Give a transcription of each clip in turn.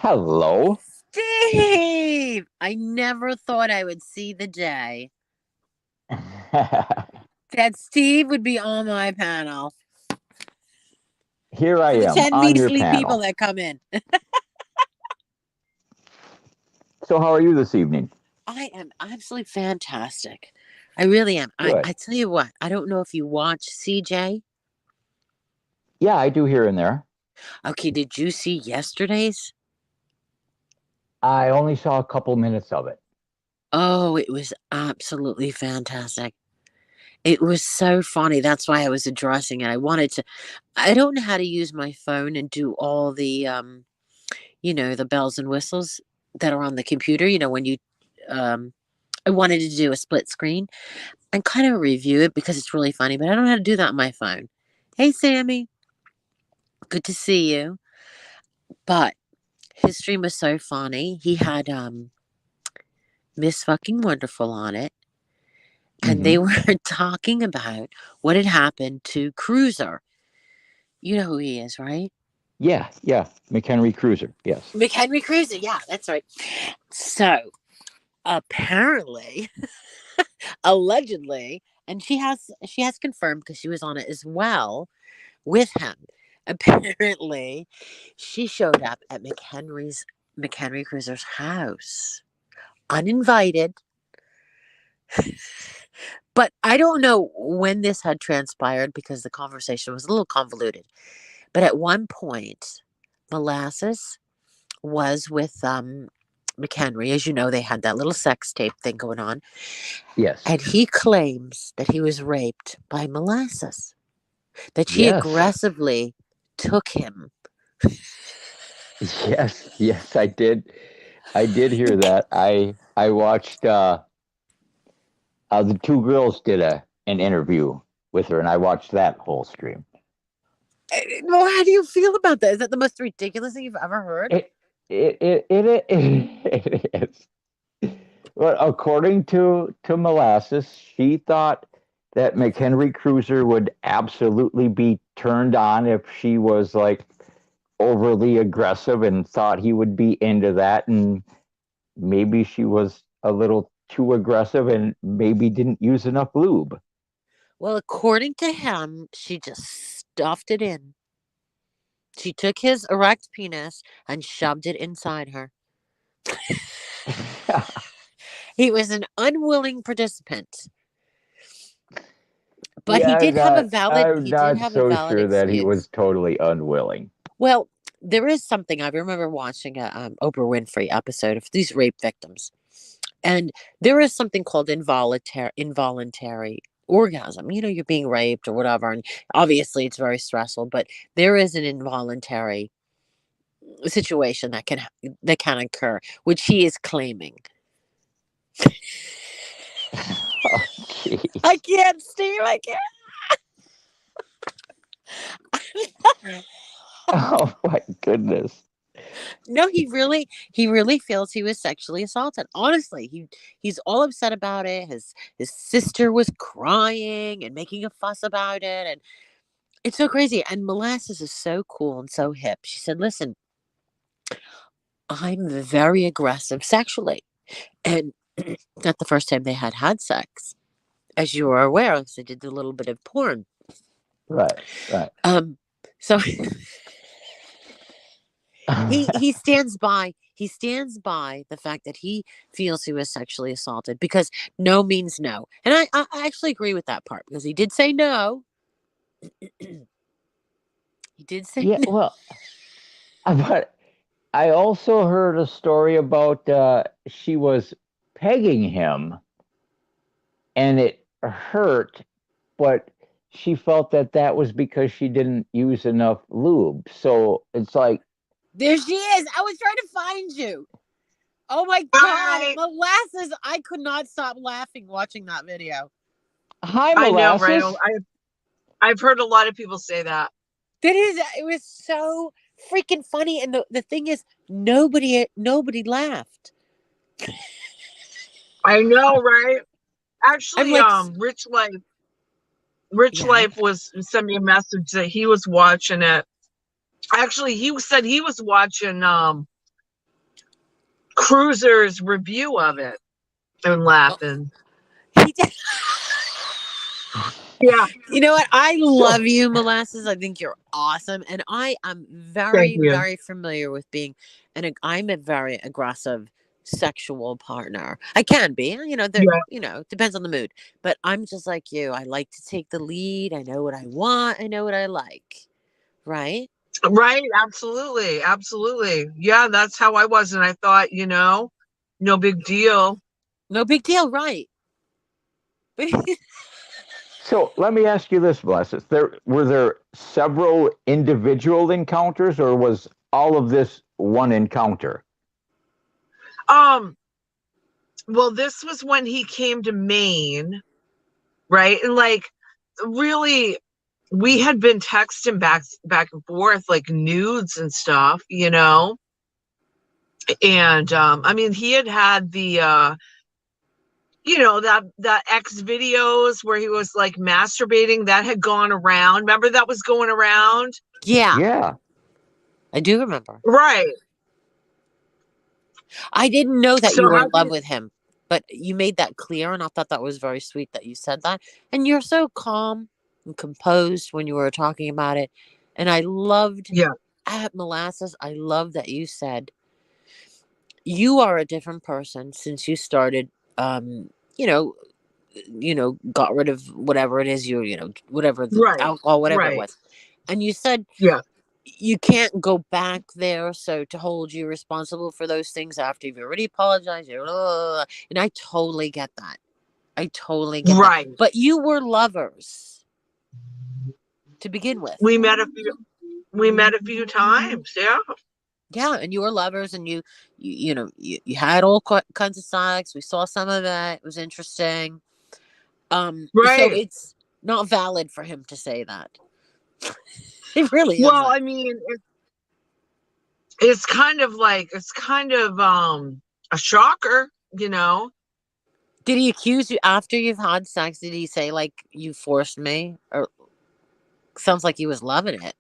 Hello. Steve! I never thought I would see the day that Steve would be on my panel Here I for the am 10 on your measly people panel. that come in. So, how are you this evening? I am absolutely fantastic. I really am. Good. I tell you what, I don't know if you watch CJ. Yeah, I do here and there. Okay, did you see yesterday's? I only saw a couple minutes of it. Oh, it was absolutely fantastic. It was so funny. That's why I was addressing it. I don't know how to use my phone and do all the bells and whistles that are on the computer, when um I wanted to do a split screen and kind of review it because it's really funny, but I don't know how to do that on my phone. Hey Sammy, good to see you. But his stream was so funny. He had Miss Fucking Wonderful on it, and Hmm. they were talking about what had happened to Cruiser. You know who he is, right? Yeah, yeah. McHenry Cruiser. Yes. McHenry Cruiser, yeah, that's right. So apparently, allegedly, and she has confirmed because she was on it as well with him. Apparently, she showed up at McHenry Cruiser's house uninvited. But I don't know when this had transpired because the conversation was a little convoluted. But at one point, Molasses was with McHenry. As you know, they had that little sex tape thing going on. Yes. And he claims that he was raped by Molasses, that she Yes. aggressively took him. Yes. Yes, I did. I did hear that. I watched the two girls did an interview with her and I watched that whole stream. Well, how do you feel about that? Is that the most ridiculous thing you've ever heard? It it is. Well, according to Molasses, she thought that McHenry Cruiser would absolutely be turned on if she was like overly aggressive and thought he would be into that. And maybe she was a little too aggressive and maybe didn't use enough lube. Well, according to him, she just stuffed it in. She took his erect penis and shoved it inside her. He was an unwilling participant, but he Yeah, did have a valid I'm he did not have a so valid sure that he was excuse. totally unwilling. Well, there is something I remember watching a Oprah Winfrey episode of these rape victims, and there is something called involuntary orgasm. You're being raped or whatever, and obviously it's very stressful, but there is an involuntary situation that can occur, which he is claiming. Oh, I jeez. can't, Steve. I can't. Oh, my goodness. No, he really feels he was sexually assaulted. Honestly, he's all upset about it. His sister was crying and making a fuss about it, and it's so crazy. And Molasses is so cool and so hip. She said, "Listen, I'm very aggressive sexually, and not the first time they had sex, as you are aware, because they did a little bit of porn. Right, right. So he stands by the fact that he feels he was sexually assaulted because no means no, and I actually agree with that part because he did say no. He did say Yeah, no. well, but I also heard a story about she was pegging him and it hurt, but she felt that that was because she didn't use enough lube. So it's like, There she is. I was trying to find you. Oh my god, Hi. Molasses! I could not stop laughing watching that video. hi, I know, right? Molasses. I've heard a lot of people say that. It was so freaking funny, and the thing is, nobody laughed. I know, right? I'm Actually, like, Rich yeah. Life was sent me a message that he was watching it. Actually, he said he was watching Cruiser's review of it and laughing. He did. Yeah, You know what? I So love you, Molasses. I think you're awesome, and I am thank very, you. very familiar with being I'm a very aggressive sexual partner. I can be, Yeah, depends on the mood. But I'm just like you. I like to take the lead. I know what I want. I know what I like. Right? right. Absolutely, absolutely. Yeah, that's how I was, and I thought, no big deal. No big deal, right? But so let me ask you this, Bless. Were there several individual encounters, or was all of this one encounter? Um, well, this was when he came to Maine, right? And like, really, we had been texting back and forth like nudes and stuff, and I mean, he had the that X videos where he was like masturbating that had gone around. Remember that was going around? yeah, Yeah. I do remember. Right. I didn't know that So you were how in do love you, with him, but you made that clear, and I thought that was very sweet that you said that. And you're so calm and composed when you were talking about it. And I loved yeah, at Molasses, I love that you said you are a different person since you started um, you know, got rid of whatever it is whatever the right, alcohol, whatever it right. was. And you said Yeah, you can't go back there. So to hold you responsible for those things after you've already apologized, and I totally get that. I totally get that. right. But you were lovers to begin with. We met a few times. Yeah. Yeah, and you were lovers, and you had all kinds of sex. We saw some of it. It was interesting. So Right. it's not valid for him to say that. It really Well, isn't. I mean, it's kind of a shocker. Did he accuse you after you've had sex? Did he say like you forced me? Or sounds like he was loving it.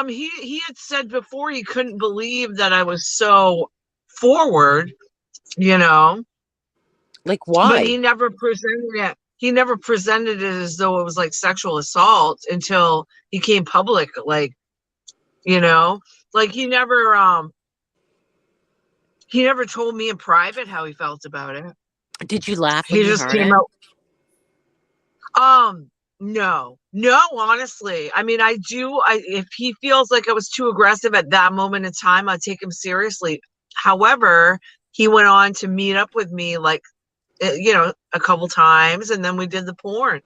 He had said before he couldn't believe that I was so forward, you know, Like but why? he never presented it. He never presented it as though it was like sexual assault until he came public, you know, like he never told me in private how he felt about it. Did you laugh when He you just heard came it? out. No, honestly. I mean, if he feels like I was too aggressive at that moment in time, I'd take him seriously. However, he went on to meet up with me like, a couple times, and then we did the porn.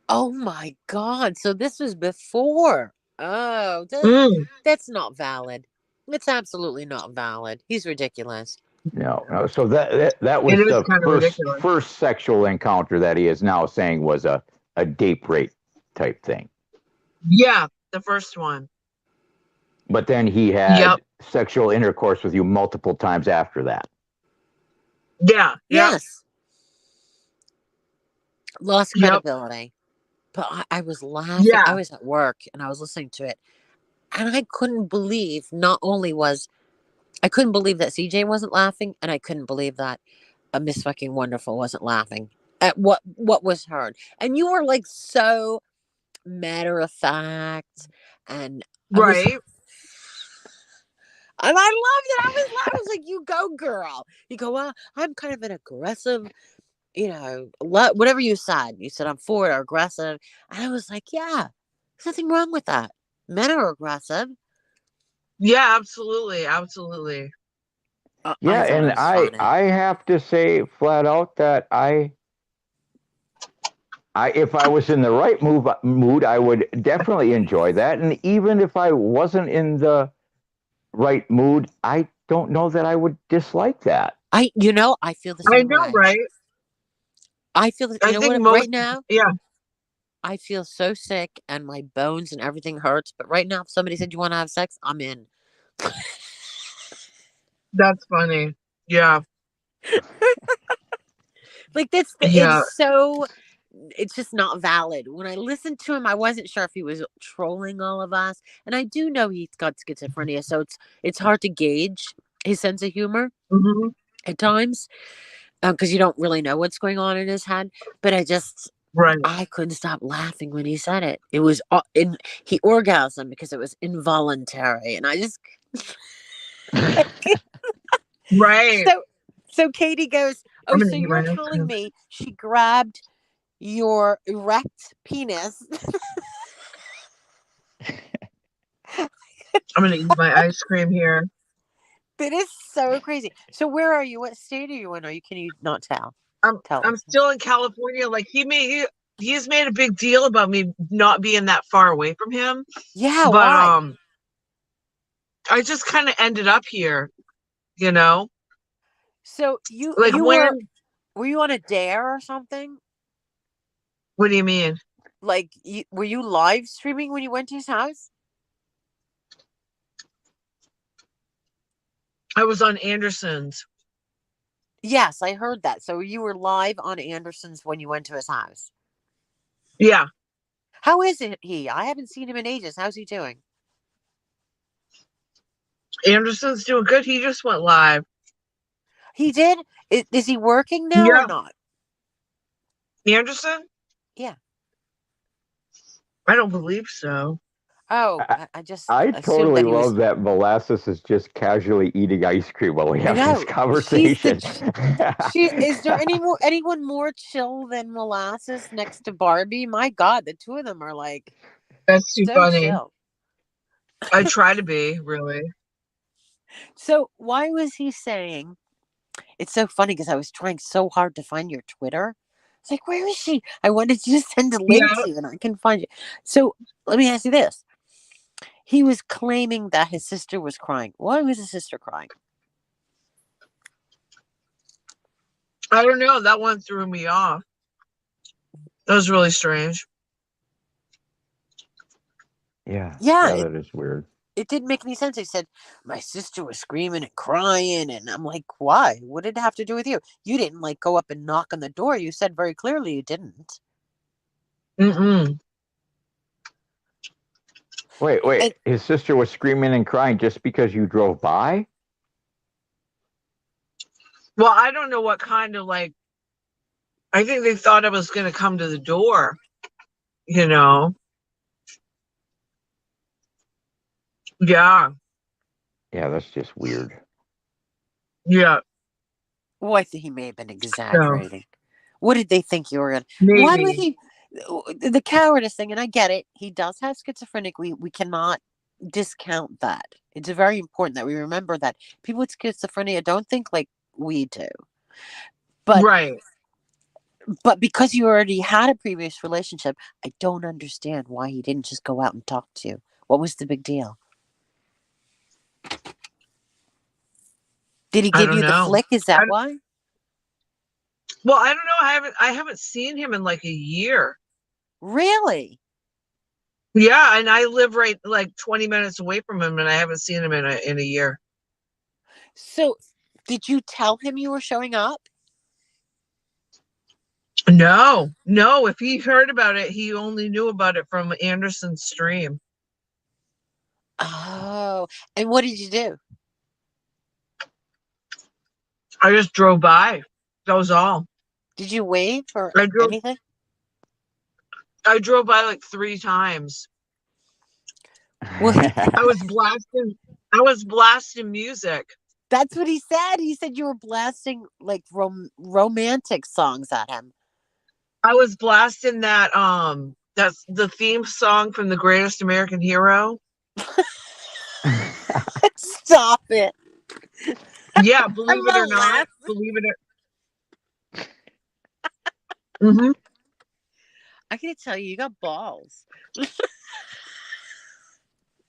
Oh my god! So this was before. Oh, Mm, that's not valid. It's absolutely not valid. He's ridiculous. No, no. So that it was is the kind of ridiculous. first sexual encounter that he is now saying was a date rape type thing. Yeah, the first one. But then he Yep. had sexual intercourse with you multiple times after that. Yeah. Yep. Yes, lost Yep. credibility. But I was laughing. I Yeah. was at work and I was listening to it, and I couldn't believe. Not only was I couldn't believe that CJ wasn't laughing, and I couldn't believe that Miss Fucking Wonderful wasn't laughing at what was heard. And you were like so matter of fact, and I was, Right. and I loved it. I was like, "You go, girl! You go." Well, I'm kind of an aggressive, whatever you said. You said I'm forward or aggressive, and I was like, "Yeah, there's nothing wrong with that. Men are aggressive." Yeah. Absolutely. Absolutely. I Yeah, thought and it was funny. I have to say flat out that if I was in the right mood, I would definitely enjoy that. And even if I wasn't in the right mood, I don't know that I would dislike that. I feel the I same know, way. right? I feel that, I think what? most. Right now, Yeah. I feel so sick and my bones and everything hurts. But right now, if somebody said you want to have sex, I'm in. That's funny. Yeah. Like Yeah. it's just not valid. When I listened to him, I wasn't sure if he was trolling all of us, and I do know he's got schizophrenia, so it's hard to gauge. his sense of humor Mhm. at times, because you don't really know what's going on in his head. But Right. I couldn't stop laughing when he said it. It was he orgasmed because it was involuntary, and I just Right. so so Katie goes, I'm "Oh, gonna so eat you're my ice telling cream. me she grabbed your erect penis?" I'm gonna eat my ice cream here. That is so crazy. So where are you? What state are you in? Can you not tell? Tell I'm us. still in California. Like he's made a big deal about me not being that far away from him. Yeah, But why? I just kind of ended up here, you know? So Like were you on a dare or something? what do you mean? Like were you live streaming when you went to his house? I was on Anderson's. Yes, I heard that. So you were live on Anderson's when you went to his house. Yeah. How is he? I haven't seen him in ages. How's he doing? Anderson's doing good. He just went live. He did? Is he working now or Yeah. not? Anderson? Yeah. I don't believe so. Oh, I, I just I assumed totally that he was. love that Molasses is just casually eating ice cream while we I have this know. conversation. She is there anyone more chill than Molasses next to Barbie? My God, the two of them are like That's too so funny. chill. I try to be, really. So why was he saying? It's so funny because I was trying so hard to find your Twitter. It's like, where is she? I wanted to just send a link Yeah. to you, and I can find you. So let me ask you this: he was claiming that his sister was crying. Why was his sister crying? I don't know. That one threw me off. That was really strange. Yeah, Yeah, yeah, that is weird. it didn't make any sense. He said, my sister was screaming and crying. And I'm like, why? What did it have to do with you? You didn't like go up and knock on the door. You said very clearly you didn't. Mm-mm. Wait. And His sister was screaming and crying just because you drove by? Well, I don't know what kind of like, I think they thought I was going to come to the door, you know? Yeah. Yeah, that's just weird. Yeah. well, I think he may have been So exaggerating. What did they think you were going to? Why would maybe. he? The cowardice thing, and I get it. He does have schizophrenic. We cannot discount that. It's very important that we remember that people with schizophrenia don't think like we do. But Right. because you already had a previous relationship, I don't understand why he didn't just go out and talk to you. What was the big deal? Did he I give don't you the know. flick? Is I, that why? well, I don't know. I haven't seen him in like a year. Really? Yeah, and I live right like 20 minutes away from him, and I haven't seen him in a year. So, did you tell him you were showing up? No, no. If he heard about it, he only knew about it from Anderson's stream. Oh, and what did you do? I just drove by. That was all. Did you wave or I drove. anything? I drove by like 3 times. Well, I was blasting. I was blasting music. that's what he said. He said you were blasting like romantic songs at him. I was blasting that. That's the theme song from The Greatest American Hero. Stop it. Yeah, I'm believe it or gonna not. laugh. Believe it or. Mm-hmm. I gotta tell you, you got balls.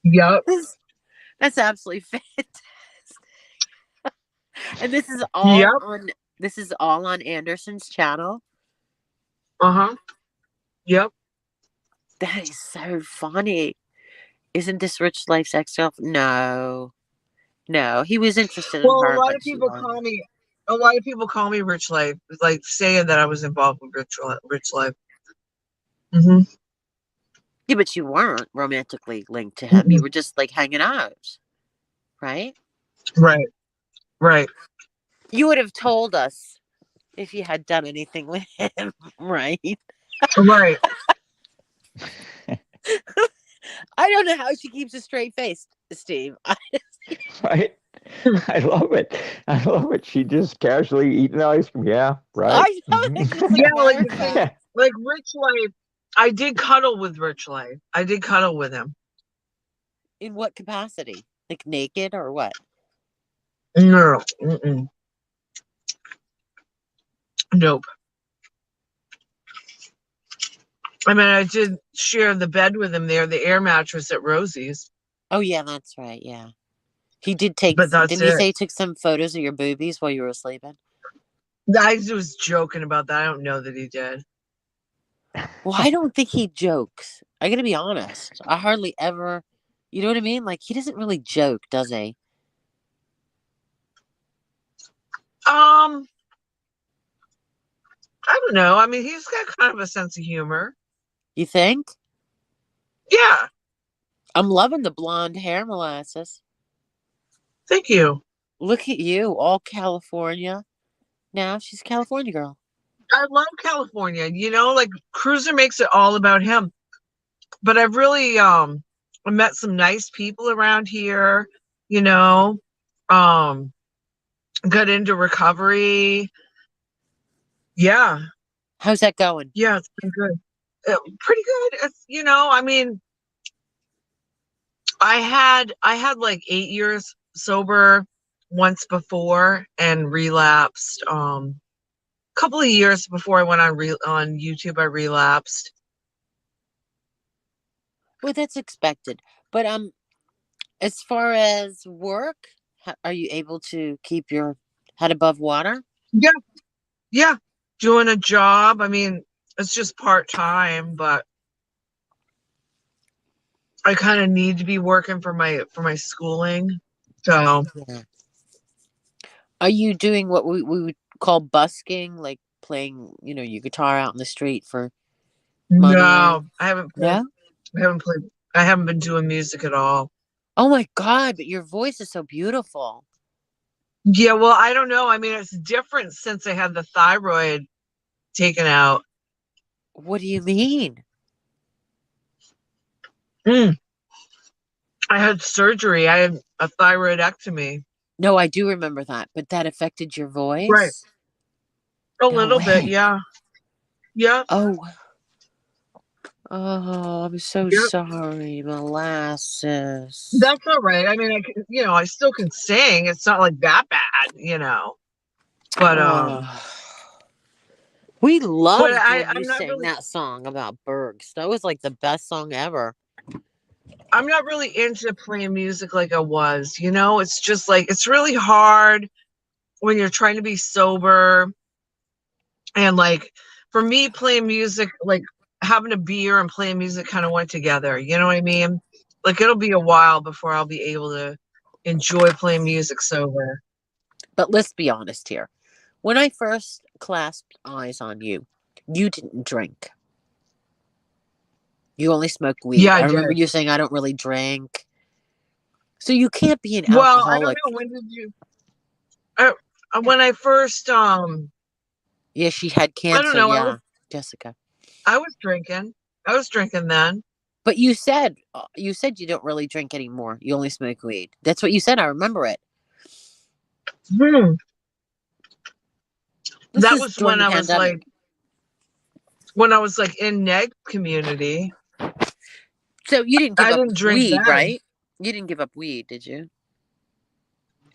Yep. That's absolutely fantastic. And Yep. this is all on Anderson's channel. Uh-huh. Yep. That is so funny. Isn't this Rich Life's ex-girlfriend? No. No. He was interested in Well, her, but she wasn't. a lot of people call me Rich Life, like saying that I was involved with Rich Life. Mm-hmm. Yeah, but you weren't romantically linked to him. You Mm-mm. were just like hanging out. Right? Right. Right. You would have told us if you had done anything with him, right? Right. I don't know how she keeps a straight face, Steve. Right? I love it. I love it. She just casually eating ice cream. Yeah, right. I know, it's just like Yeah, like matter of the thing, fact. like Rich Life. I did cuddle with Rich Life. I did cuddle with him. In what capacity? Like naked or what? No. Mm-mm. Nope. I mean, I did share the bed with him there, the air mattress at Rosie's, Oh yeah, that's right. Yeah, he did take. but that's Didn't he it. say he took some photos of your boobies while you were sleeping? I was joking about that. I don't know that he did. Well, I don't think he jokes. I gotta be honest. I hardly ever. You know what I mean? Like he doesn't really joke, does he? Um, I don't know. I mean, he's got kind of a sense of humor. You think? Yeah. I'm loving the blonde hair, Molasses. Thank you. Look at you, all California. Now she's a California girl. I love California. You know, like Cruiser makes it all about him. But I've really met some nice people around here, you know. Um got into recovery. Yeah. How's that going? Yeah, it's been good. Pretty good. It's, you know, I mean, I had like 8 years sober once before and relapsed. Couple of years before I went on YouTube, I relapsed. Well, that's expected. But as far as work, are you able to keep your head above water? Yeah, yeah. Doing a job. I mean, it's just part-time, but I kind of need to be working for my schooling. So Yeah. Are you doing what we would call busking, like playing, your guitar out in the street for money? no, I haven't played. No? I haven't played. I haven't been doing music at all. Oh my God, but your voice is so beautiful. Yeah, well, I don't know. I mean, it's different since I had the thyroid taken out. What do you mean? Mm. I had surgery. I had a thyroidectomy. No, I do remember that, but that affected your Right. voice? A No little bit, way. yeah. Yep. Oh, oh, I'm so Yep. sorry, Molasses. That's all right. I mean, I still can sing. It's not like that bad. But Oh. We but loved when you I'm not sang really that song about Bergs. That was like the best song ever. I'm not really into playing music like I was. It's just like it's really hard when you're trying to be sober. And like for me, playing music, like having a beer and playing music kind of went together. You know what I mean? Like it'll be a while before I'll be able to enjoy playing music sober. But let's be honest here. When I first clasped eyes on you, you didn't drink. You only smoked weed. Yeah, I I remember did. you saying, I don't really drink. So you can't be an Well, I don't alcoholic. know. When did you? When I first, Yeah, she had I don't cancer. know. Yeah, Jessica. I was drinking. I was drinking then. But you said you don't really drink anymore. You only smoke weed. That's what you said. I remember it. Hmm. This That is was during the pandemic. when I was like in neg community. So you didn't give I up didn't drink weed, then. right? You didn't give up weed, did you?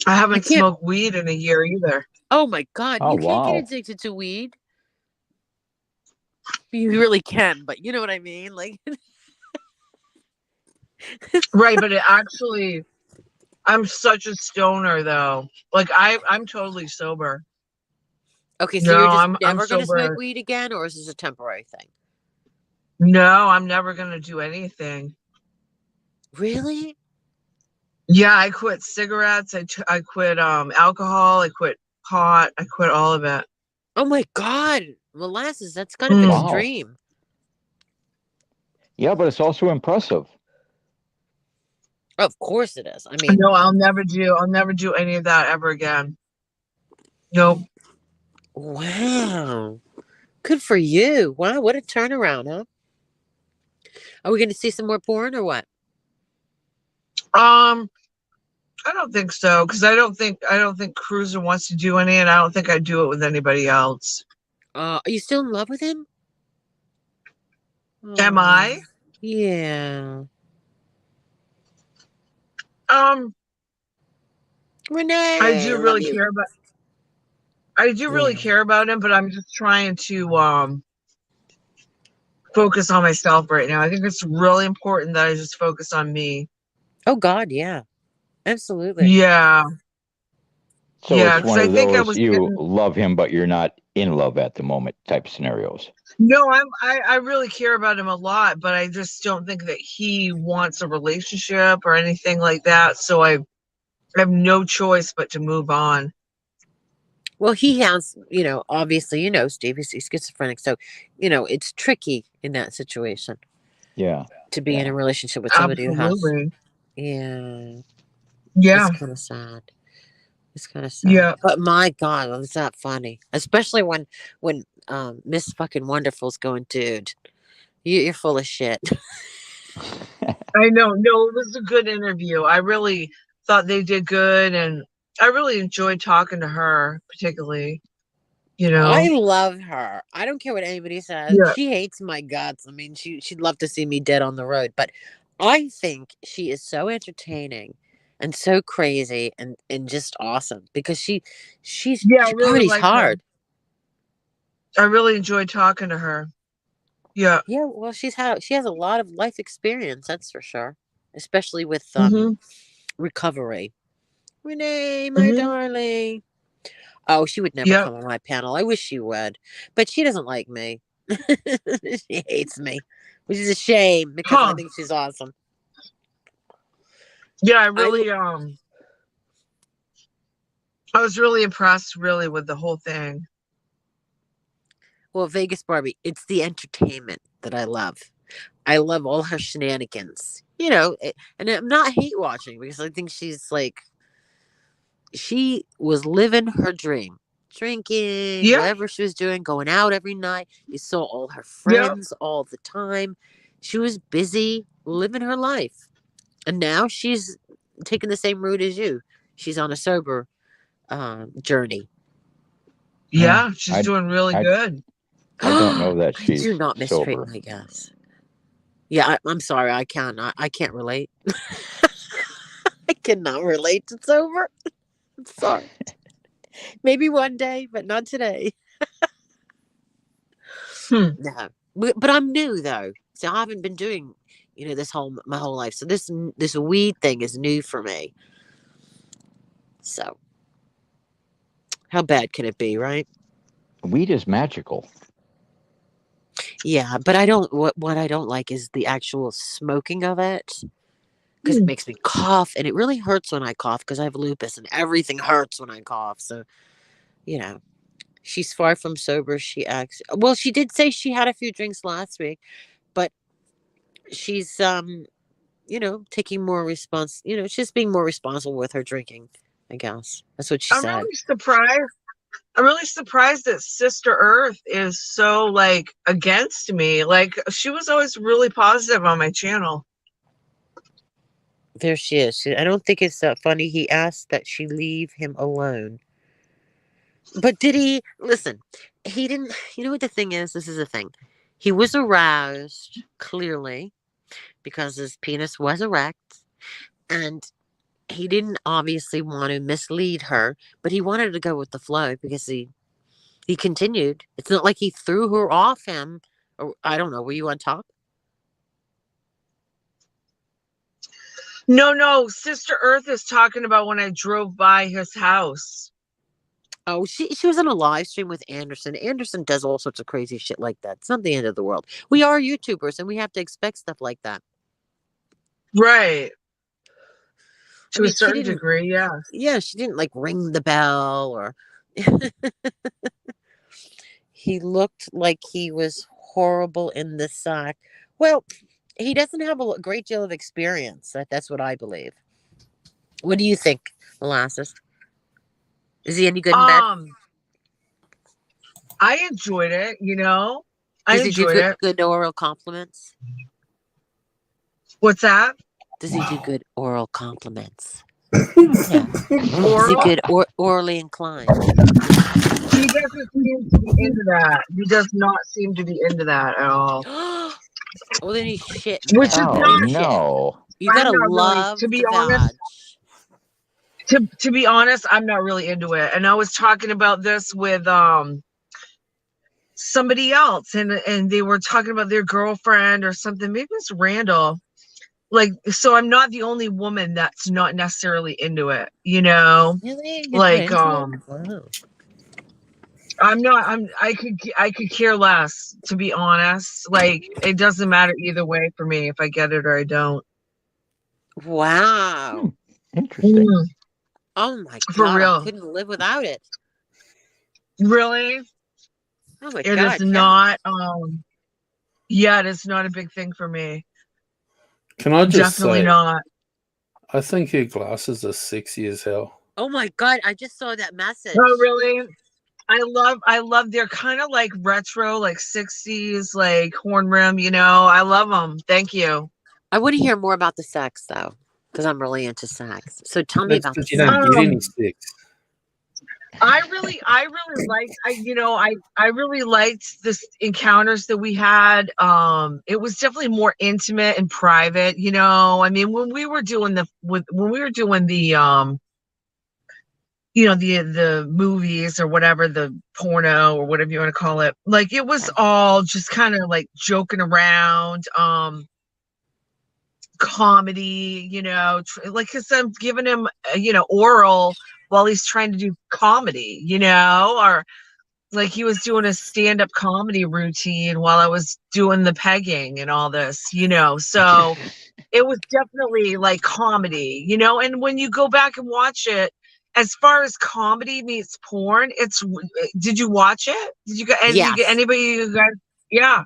I You haven't can't. smoked weed in a year either. Oh my God, Oh, you can't get wow. addicted to weed. You really can, but you know what I mean? Like, Right, but I'm such a stoner though. Like I'm totally sober. okay, so No, you're just I'm never going to smoke sober. weed again, or is this a temporary thing? No, I'm never gonna do anything. Really? Yeah, I quit cigarettes. I quit alcohol. I quit pot. I quit all of it. Oh my God, Molasses, that's kind of Mm. Wow. extreme. Yeah, but it's also impressive. Of course it is. I mean, No, I'll never do any of that ever again. Nope. wow. Good for you. Wow, what a turnaround, huh? Are we going to see some more porn or what? Um, I don't think so, because I don't think Cruiser wants to do any, and I don't think I'd do it with anybody else. Are you still in love with him? Am Oh, I? yeah. Um, I Renee, I do love really you. care about I do really Yeah. care about him, but I'm just trying to focus on myself right now. I think it's really important that I just focus on me. Oh, God, yeah. Absolutely. Yeah, So yeah, it's because one I of think I those was you getting. love him, but you're not in love at the moment type scenarios. No, I really care about him a lot, but I just don't think that he wants a relationship or anything like that. So I have no choice but to move on. Well, he has, obviously, Steve, he's schizophrenic. So, it's tricky in that situation Yeah, to be in yeah. a relationship with somebody who has. Absolutely. Yeah. It's Yeah, kind of sad. It's kind of sad. yeah. But my God, is that funny? Especially when Miss fucking Wonderful's going, dude, you're full of shit. I know. No, it was a good interview. I really thought they did good, and I really enjoyed talking to her, particularly. You I know. love her. I don't care what anybody says. Yeah. She hates my guts. I mean, she'd love to see me dead on the road, but I think she is so entertaining and so crazy and just awesome because Yeah, I she really parties like her. hard. I really enjoyed talking to her. Yeah. Yeah, well, she has a lot of life experience, that's for sure, especially with Mhm. recovery. Renee, my Mhm. darling. Oh, she would never Yep. come on my panel. I wish she would, but she doesn't like me. She hates me, which is a shame because I Huh. think she's awesome. Yeah, I I was really impressed really with the whole thing. well, Vegas Barbie. It's the entertainment that I love. I love all her shenanigans. And I'm not hate watching because I think she's like she was living her dream, drinking, Yeah. whatever she was doing, going out every night. You saw all her Yep. friends all the time. She was busy living her life. And now she's taking the same route as you. She's on a sober journey. Yeah, Yeah, she's I, doing really I, good. I don't know that I do she's not mistreat sober. my guess. Yeah, I'm sorry. I can't. I can't relate. I cannot relate to sober. I'm sorry. Maybe one day, but not today. Hmm. No, but I'm new though, so I haven't been doing, this my whole life. So this weed thing is new for me. So how bad can it be, right? Weed is magical. Yeah, but I don't. What I don't like is the actual smoking of it because it Hmm. makes me cough, and it really hurts when I cough because I have lupus, and everything hurts when I cough. So you know, she's far from sober. She acts well. She did say she had a few drinks last week, but she's taking more she's just being more responsible with her drinking. I guess that's what she I'm said. really surprised. I'm really surprised that Sister Earth is so like against me. Like she was always really positive on my channel. There she is. I don't think it's that funny. He asked that she leave him alone. But did he listen? He didn't. You know what the thing is? This is the thing. He was aroused clearly because his penis was erect, and he didn't obviously want to mislead her, but he wanted to go with the flow because he continued. It's not like he threw her off him. Or I don't know. Were you on top? No, no, Sister Earth is talking about when I drove by his house. Oh, she was on a live stream with Anderson. Anderson does all sorts of crazy shit like that. It's not the end of the world. We are YouTubers and we have to expect stuff like that. Right. I To a mean, she certain didn't. degree, yeah. Yeah, she didn't like ring the bell or. He looked like he was horrible in the sack. Well, He doesn't have a great deal of experience. That's what I believe. What do you think, Molasses? Is he any good in bed? I enjoyed it, you know. I Does he do enjoyed good, it. good oral compliments? What's that? Does he do good oral compliments? Yeah. Is he Oral? good orally inclined? He doesn't seem to be into that. He does not seem to be into that at all. Well, then he's shit in Which bed. is Oh not. Bullshit. no. You I'm gotta not really, love to be the honest. vag. To be honest, I'm not really into it. And I was talking about this with somebody else, and they were talking about their girlfriend or something. Maybe it's Randall. Like, so I'm not the only woman that's not necessarily into it, you know? Really? You're not Like, into it? Wow. I could care less, to be honest. Like, it doesn't matter either way for me if I get it or I don't. Wow. Interesting. Oh my For god, I real. couldn't live without it. Really? Oh my It god, is not, yeah, it is not a big thing for me. Can I just Definitely say, not. I think your glasses are sexy as hell. Oh my god, I just saw that message. Oh, really? I love they're kind of like retro, like 60s, like horn rim, you know. I love them. Thank you. I want to hear more about the sex though, because I'm really into sex. So tell me That's about the because you sex. don't get any sex. I really liked I really liked this encounters that we had. It was definitely more intimate and private, you know. I mean, when we were doing the you know, the movies or whatever, the porno or whatever you want to call it, like it was all just kind of like joking around, comedy, you know, like because I'm giving him you know, oral while he's trying to do comedy, you know, or like he was doing a stand-up comedy routine while I was doing the pegging and all this, you know. So it was definitely like comedy, you know. And when you go back and watch it, as far as comedy meets porn, it's did you watch it? Did you get Yes, anybody you guys? Yeah.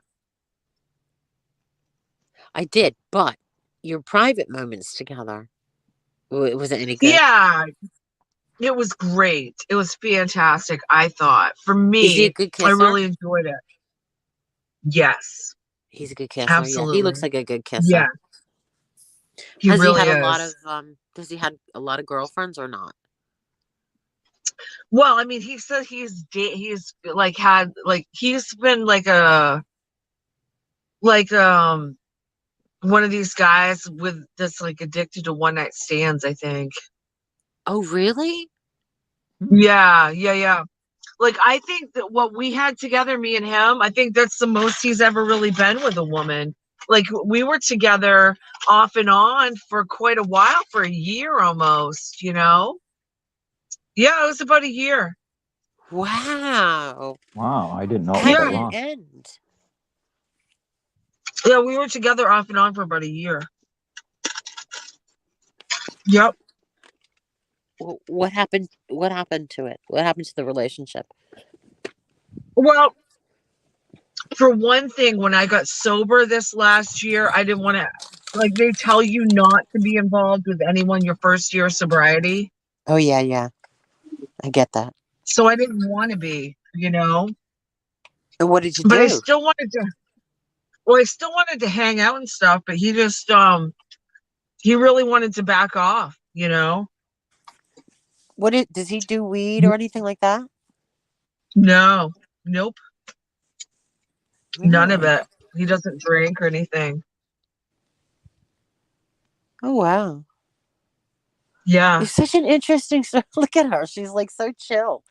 I did, but your private moments together, was it any good? Yeah, it was great. It was fantastic, I thought. For Is he a me, good I kisser? really enjoyed it. Yes, He's a good kisser. Yeah, he looks absolutely. like a good Yeah, kisser. he Has he really had a lot is. of Does he had a lot of girlfriends or not? Well, I mean, he said he's like had like he's been like one of these guys with that's like addicted to one night stands, I think. Oh, really? Yeah, yeah, yeah. Like I think that what we had together, me and him, I think that's the most he's ever really been with a woman. Like we were together off and on for quite a while, for a year almost, you know? Yeah, it was about a year. Wow. Wow, I didn't know it How was Yeah, that did it long. end? yeah, we were together off and on for about a year. Yep. What happened? What happened to it? What happened to the relationship? Well, for one thing, when I got sober this last year, I didn't want to, like, they tell you not to be involved with anyone your first year of sobriety. Oh yeah, yeah. I get that. So I didn't want to be, you know, And what did you but I do? still wanted to, well, I still wanted to hang out and stuff, but he just, he really wanted to back off, you know? Does he do weed or anything like that? No, nope, none of Really? it. He doesn't drink or anything. Oh wow. Yeah. You're such an interesting story. Look at her. She's like so chill.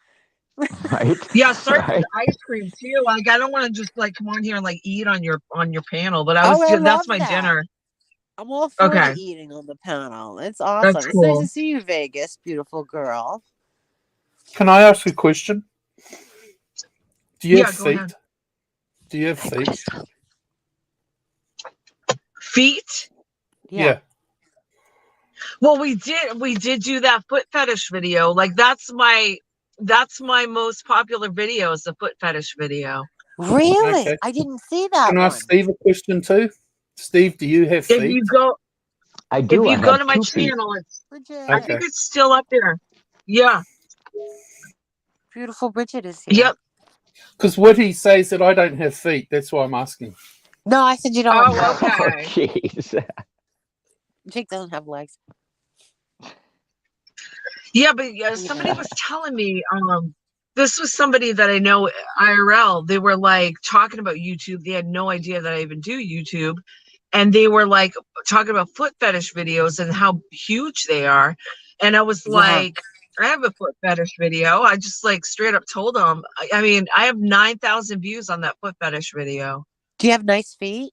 Right? Yeah, sorry for Right? the ice cream too. Like I don't want to just like come on here and like eat on your panel, but I Oh, was I love that's my that. dinner. I'm all for the Okay, eating on the panel. It's that's awesome. It's nice to cool. see you, Vegas, beautiful girl. Can I ask a question? Do you Yeah, have go ahead. feet? Do you have Hey, feet? Crystal. Feet? Yeah. Well, we did do that foot fetish video. Like that's my most popular video is the foot fetish video. Really? Okay. I didn't see that Can I one. ask Steve a question too? Steve, do you have If feet? you go, I if do. I you go have to my 2 feet. channel, Bridget. I think Okay. it's still up there. Yeah. Beautiful Bridget is here. Yep. Because Woody says that I don't have feet. That's why I'm asking. No, I said you don't have Oh, legs. Oh, okay. jeez. Jake doesn't have legs. Yeah, but somebody Yeah. was telling me, this was somebody that I know IRL. They were like talking about YouTube. They had no idea that I even do YouTube. And they were like talking about foot fetish videos and how huge they are. And I was Yeah. like, I have a foot fetish video. I just like straight up told them. I mean, I have 9,000 views on that foot fetish video. Do you have nice feet?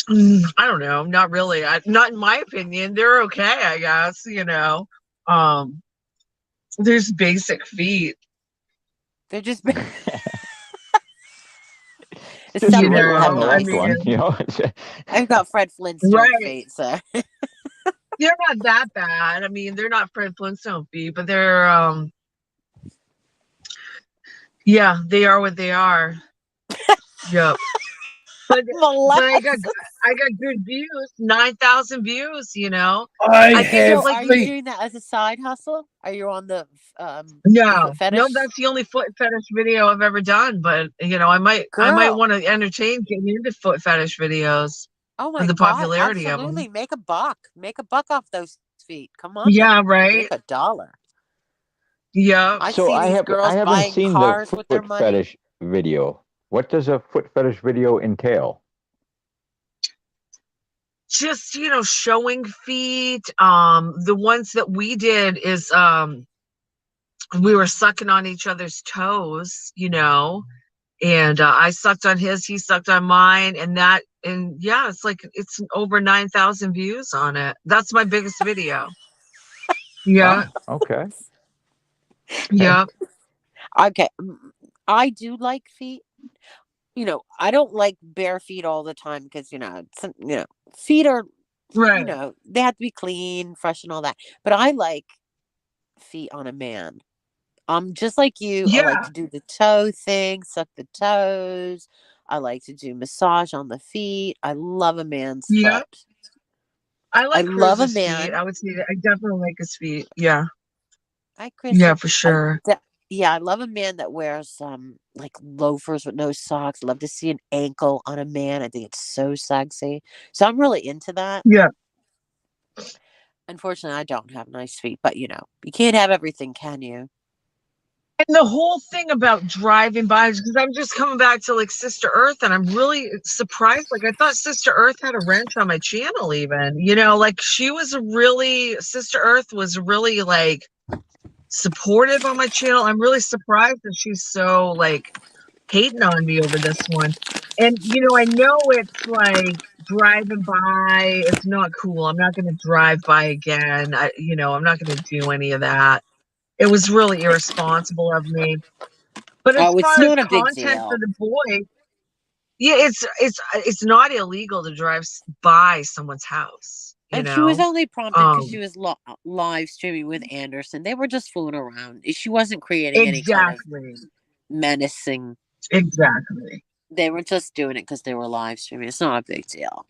I don't know. Not really. Not in my opinion. They're okay, I guess, you know. There's basic feet. They're just. Just Some You people right have on know, the I left nice. mean, one, you know. I've got Fred Flintstone right. feet, so. They're not that bad. I mean, they're not Fred Flintstone feet, but they're yeah, they are what they are. Yep. But Molasses. I got good views, 9,000 views, you know. I I think have like Are you feet. doing that as a side hustle? Are you on the no, foot fetish? no, that's the only foot fetish video I've ever done. But you know, I might Girl. want to entertain getting into foot fetish videos Oh for my the God, popularity of them. absolutely. Make a buck. Make a buck off those feet. Come on Yeah, now. right. Make $1. Yeah. I So see these I girls haven't buying seen the cars with their foot money. fetish video. What does a foot fetish video entail? Just, you know, showing feet. The ones that we did is we were sucking on each other's toes, you know, and I sucked on his, he sucked on mine, and yeah, it's like it's over 9,000 views on it. That's my biggest video. Yeah, Wow. Okay. yeah, Okay. I do like feet. You know, I don't like bare feet all the time because, feet are, right. they have to be clean, fresh, and all that. But I like feet on a man. Just like you, I like Yeah, to do the toe thing, suck the toes. I like to do massage on the feet. I love a man's yeah. foot. I I like love a Cruz's feet. man. I would say that I definitely like his feet. Yeah, Hi, yeah, Chrissy. for sure. Yeah, I love a man that wears like loafers with no socks. Love to see an ankle on a man. I think it's so sexy. So I'm really into that. Yeah. Unfortunately, I don't have nice feet, but you can't have everything, can you? And the whole thing about driving by, because I'm just coming back to like Sister Earth, and I'm really surprised. Like I thought Sister Earth had a wrench on my channel, even. You know, like Sister Earth was really like supportive on my channel. I'm really surprised that she's so like hating on me over this one. And you know, I know it's like driving by, it's not cool. I'm not gonna drive by again. I'm not gonna do any of that. It was really irresponsible of me. But as Oh, it's far as not a big content for deal. the boy, yeah, it's not illegal to drive by someone's house, you And she was know. only prompted because she was live streaming with Anderson. They were just fooling around. She wasn't creating any kind of Exactly. menacing. Exactly. They were just doing it because they were live streaming. It's not a big deal.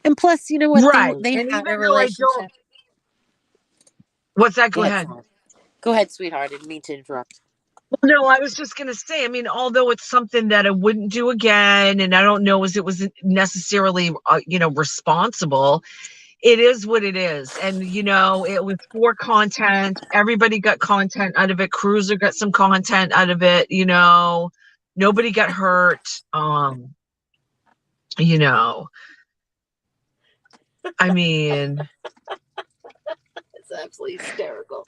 And plus, you know what? Right. They And had even a though I don't, relationship. what's that? Go Go ahead, ahead. Sally. Go ahead, sweetheart. I didn't mean to interrupt. No, I was just going to say, I mean, although it's something that I wouldn't do again, and I don't know as it was necessarily, responsible, it is what it is. And, it was for content. Everybody got content out of it. Cruiser got some content out of it, nobody got hurt. You know, I mean, It's absolutely hysterical.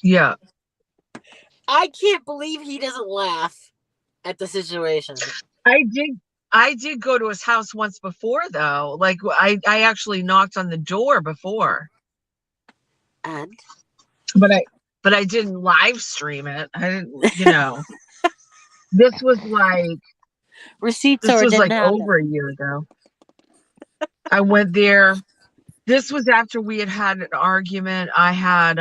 yeah. I can't believe he doesn't laugh at the situation. I did go to his house once before though. Like I actually knocked on the door before. And But I didn't live stream it. I didn't. This was like receipts or it didn't happen. over a year ago. I went there. This was after we had an argument. I had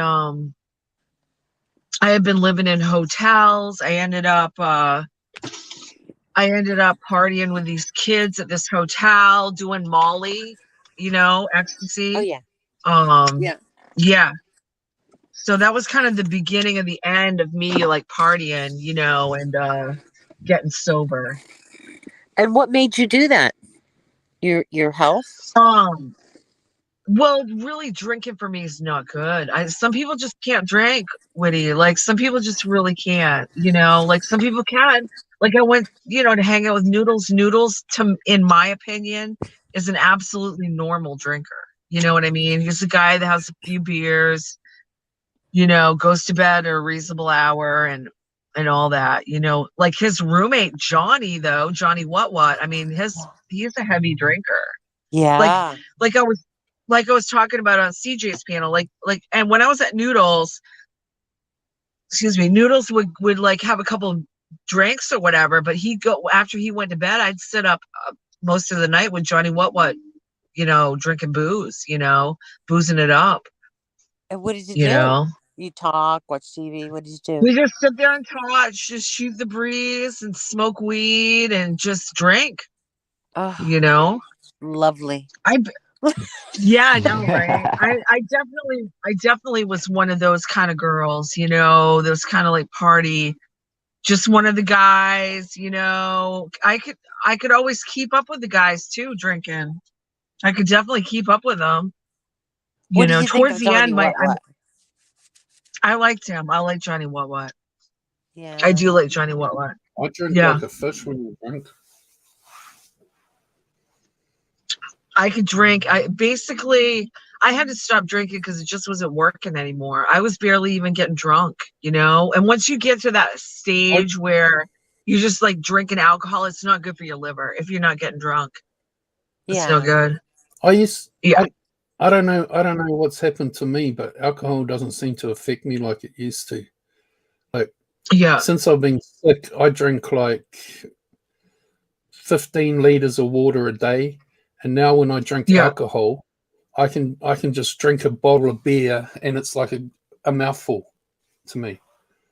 been living in hotels. I ended up I ended up partying with these kids at this hotel, doing Molly, Oh ecstasy. yeah. Um, Yeah. yeah. So that was kind of the beginning of the end of me like partying, and getting sober. And what made you do that? Your health? Um, Well, really, drinking for me is not good. Some people just can't drink, Witty. Like some people just really can't. Like some people can. Like I went, to hang out with Noodles. Noodles, in my opinion, is an absolutely normal drinker. You know what I mean? He's a guy that has a few beers. Goes to bed at a reasonable hour and all that. Like his roommate Johnny, though, Johnny what? I mean, he's a heavy drinker. Like Yeah. like I was talking about on CJ's panel, and when I was at Noodles, excuse me, Noodles would like have a couple of drinks or whatever, but he'd go after he went to bed. I'd sit up most of the night with Johnny what, drinking booze, boozing it up, And what did you you do? know. You talk, watch TV. What did you do? We just sit there and talk, just shoot the breeze and smoke weed and just drink, Oh, you know. lovely. I Yeah, I know, right? I definitely was one of those kind of girls, those kind of like party, just one of the guys, I could always keep up with the guys too, drinking. I could definitely keep up with them. What did you think Towards of the Johnny? end, What? I liked him. I like Johnny What. I Yeah. do like Johnny What. I drink Yeah. like a fish when you drink. I could drink. I had to stop drinking because it just wasn't working anymore. I was barely even getting drunk, And once you get to that I, stage where you're just like drinking alcohol, it's not good for your liver if you're not getting drunk. It's no Yeah. good. I used. Yeah. I don't know. I don't know what's happened to me, but alcohol doesn't seem to affect me like it used to. Like Yeah. since I've been sick, I drink like 15 liters of water a day, and now when I drink Yeah. alcohol, I can just drink a bottle of beer, and it's like a mouthful to me.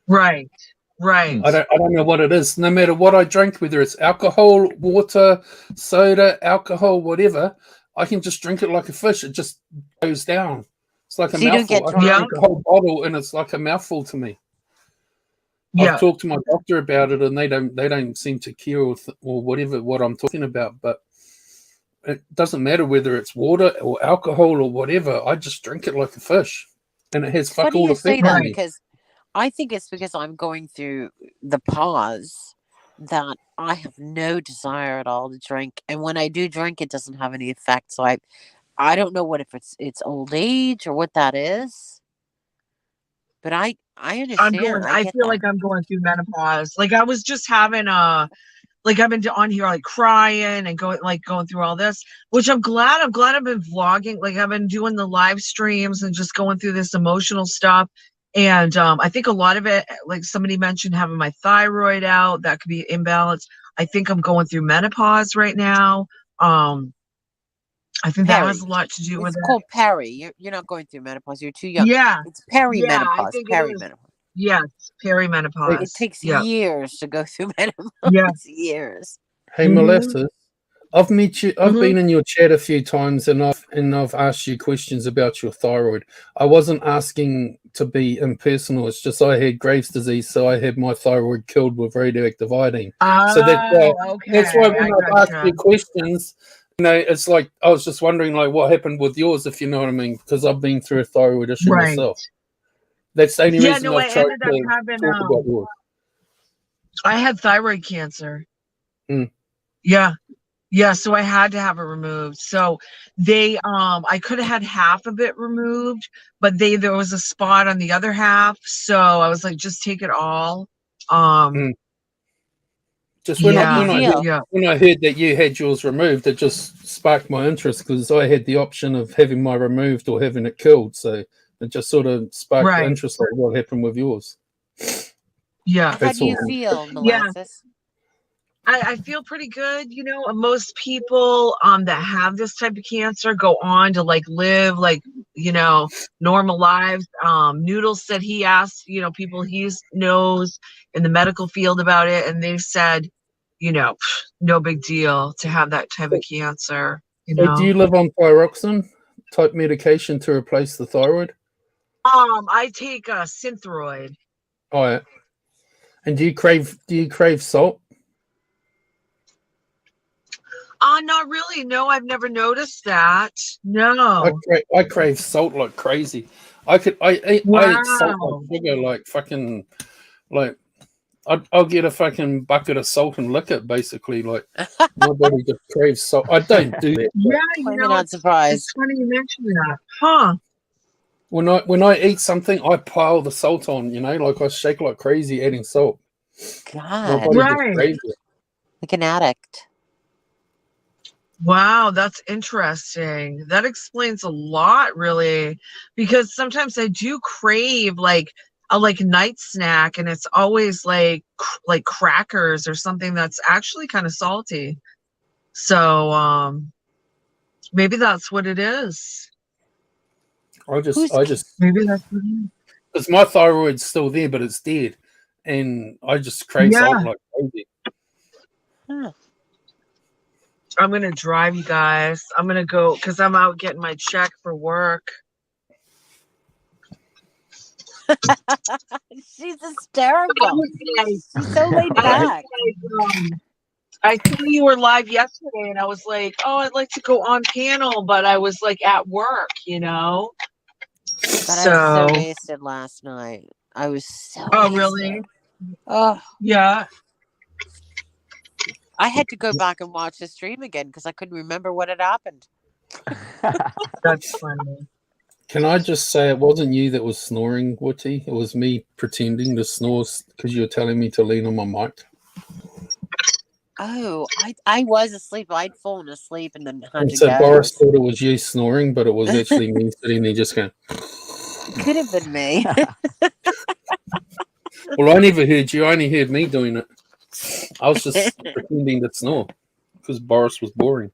Right. Right. I don't know what it is. No matter what I drink, whether it's alcohol, water, soda, alcohol, whatever, I can just drink it like a fish. It just goes down. It's like a So you don't get mouthful. I can Yeah. drink a whole bottle, and it's like a mouthful to me. Yeah. I've talked to my doctor about it, and they don't seem to care or whatever what I'm talking about. But it doesn't matter whether it's water or alcohol or whatever. I just drink it like a fish, and it has It's fuck funny all you say effect on that me. because I think it's because I'm going through the pause that I have no desire at all to drink, and when I do drink, it doesn't have any effect. So I don't know what if it's old age or what that is, but I understand. I I get feel that. like I'm going through menopause. Like I was just having like I've been on here like crying and going through all this, which I'm glad. I'm glad I've been vlogging. Like I've been doing the live streams and just going through this emotional stuff. And I think a lot of it, like somebody mentioned, having my thyroid out, that could be imbalanced. I think I'm going through menopause right now. I think that has Peri. a lot to do with It's it. called peri. You're not going through menopause. You're too young. Yeah, It's yeah, I perimenopause. think it is. Perimenopause. Yes, It perimenopause. takes Yeah, years to go through yeah. menopause. Years. Hey, Mm-hmm. Molasses, I've met you. I've Mm-hmm. been in your chat a few times, and I've asked you questions about your thyroid. I wasn't asking to be impersonal. It's just I had Graves' disease, so I had my thyroid killed with radioactive iodine. So Oh, okay. that's why when I I've asked gotcha. you questions, it's like I was just wondering, like, what happened with yours, if you know what I mean, because I've been through a thyroid issue Right. myself. That's the only Yeah, reason no, I I've tried ended up to having talk about yours. I had thyroid cancer. Mm. Yeah. Yeah, so I had to have it removed. So I could have had half of it removed, but there was a spot on the other half, so I was like, just take it all. Just How do you feel? when I heard that you had yours removed, it just sparked my interest because I had the option of having mine removed or having it killed. So it just sort of sparked the Right. interest, like what happened with yours. Yeah. How That's do you all. feel, Yeah. Molasses? I feel pretty good. Most people that have this type of cancer go on to like live like, normal lives. Noodles said he asked, people he knows in the medical field about it, and they said, no big deal to have that type of cancer, So do you live on thyroxine type medication to replace the thyroid? I take a Synthroid. Oh, yeah. And do you crave salt? Not really. No, I've never noticed that. No. I crave salt like crazy. I eat salt like Wow. sugar, like fucking like I'll get a fucking bucket of salt and lick it basically. Like my body just craves salt. I don't do that. Yeah, I'm not surprised. it's funny you mention that. Huh. When I eat something, I pile the salt on. Like I shake like crazy adding salt. My God, body just Right. craves it. like an addict. Wow, that's interesting. That explains a lot, really, because sometimes I do crave like a night snack, and it's always like crackers or something that's actually kind of salty. So maybe that's what it is. I just Maybe that's what it is. because my thyroid's still there, but it's dead, and I just crave Yeah. salt like crazy. Huh. I'm gonna drive, you guys. I'm gonna go because I'm out getting my check for work. She's hysterical. She's so laid back. I saw you were live yesterday, and I was like, "Oh, I'd like to go on panel," but I was like at work, But I was So, so wasted last night. I was so oh, wasted. really? Oh, Yeah. I had to go back and watch the stream again because I couldn't remember what had happened. That's funny. Can I just say it wasn't you that was snoring, Woody? It was me pretending to snore because you were telling me to lean on my mic. Oh, I was asleep. I'd fallen asleep and then had And to so go. Boris thought it was you snoring, but it was actually me sitting there just going. Could have been me. Well, I never heard you. I only heard me doing it. I was just pretending to snore because Boris was boring.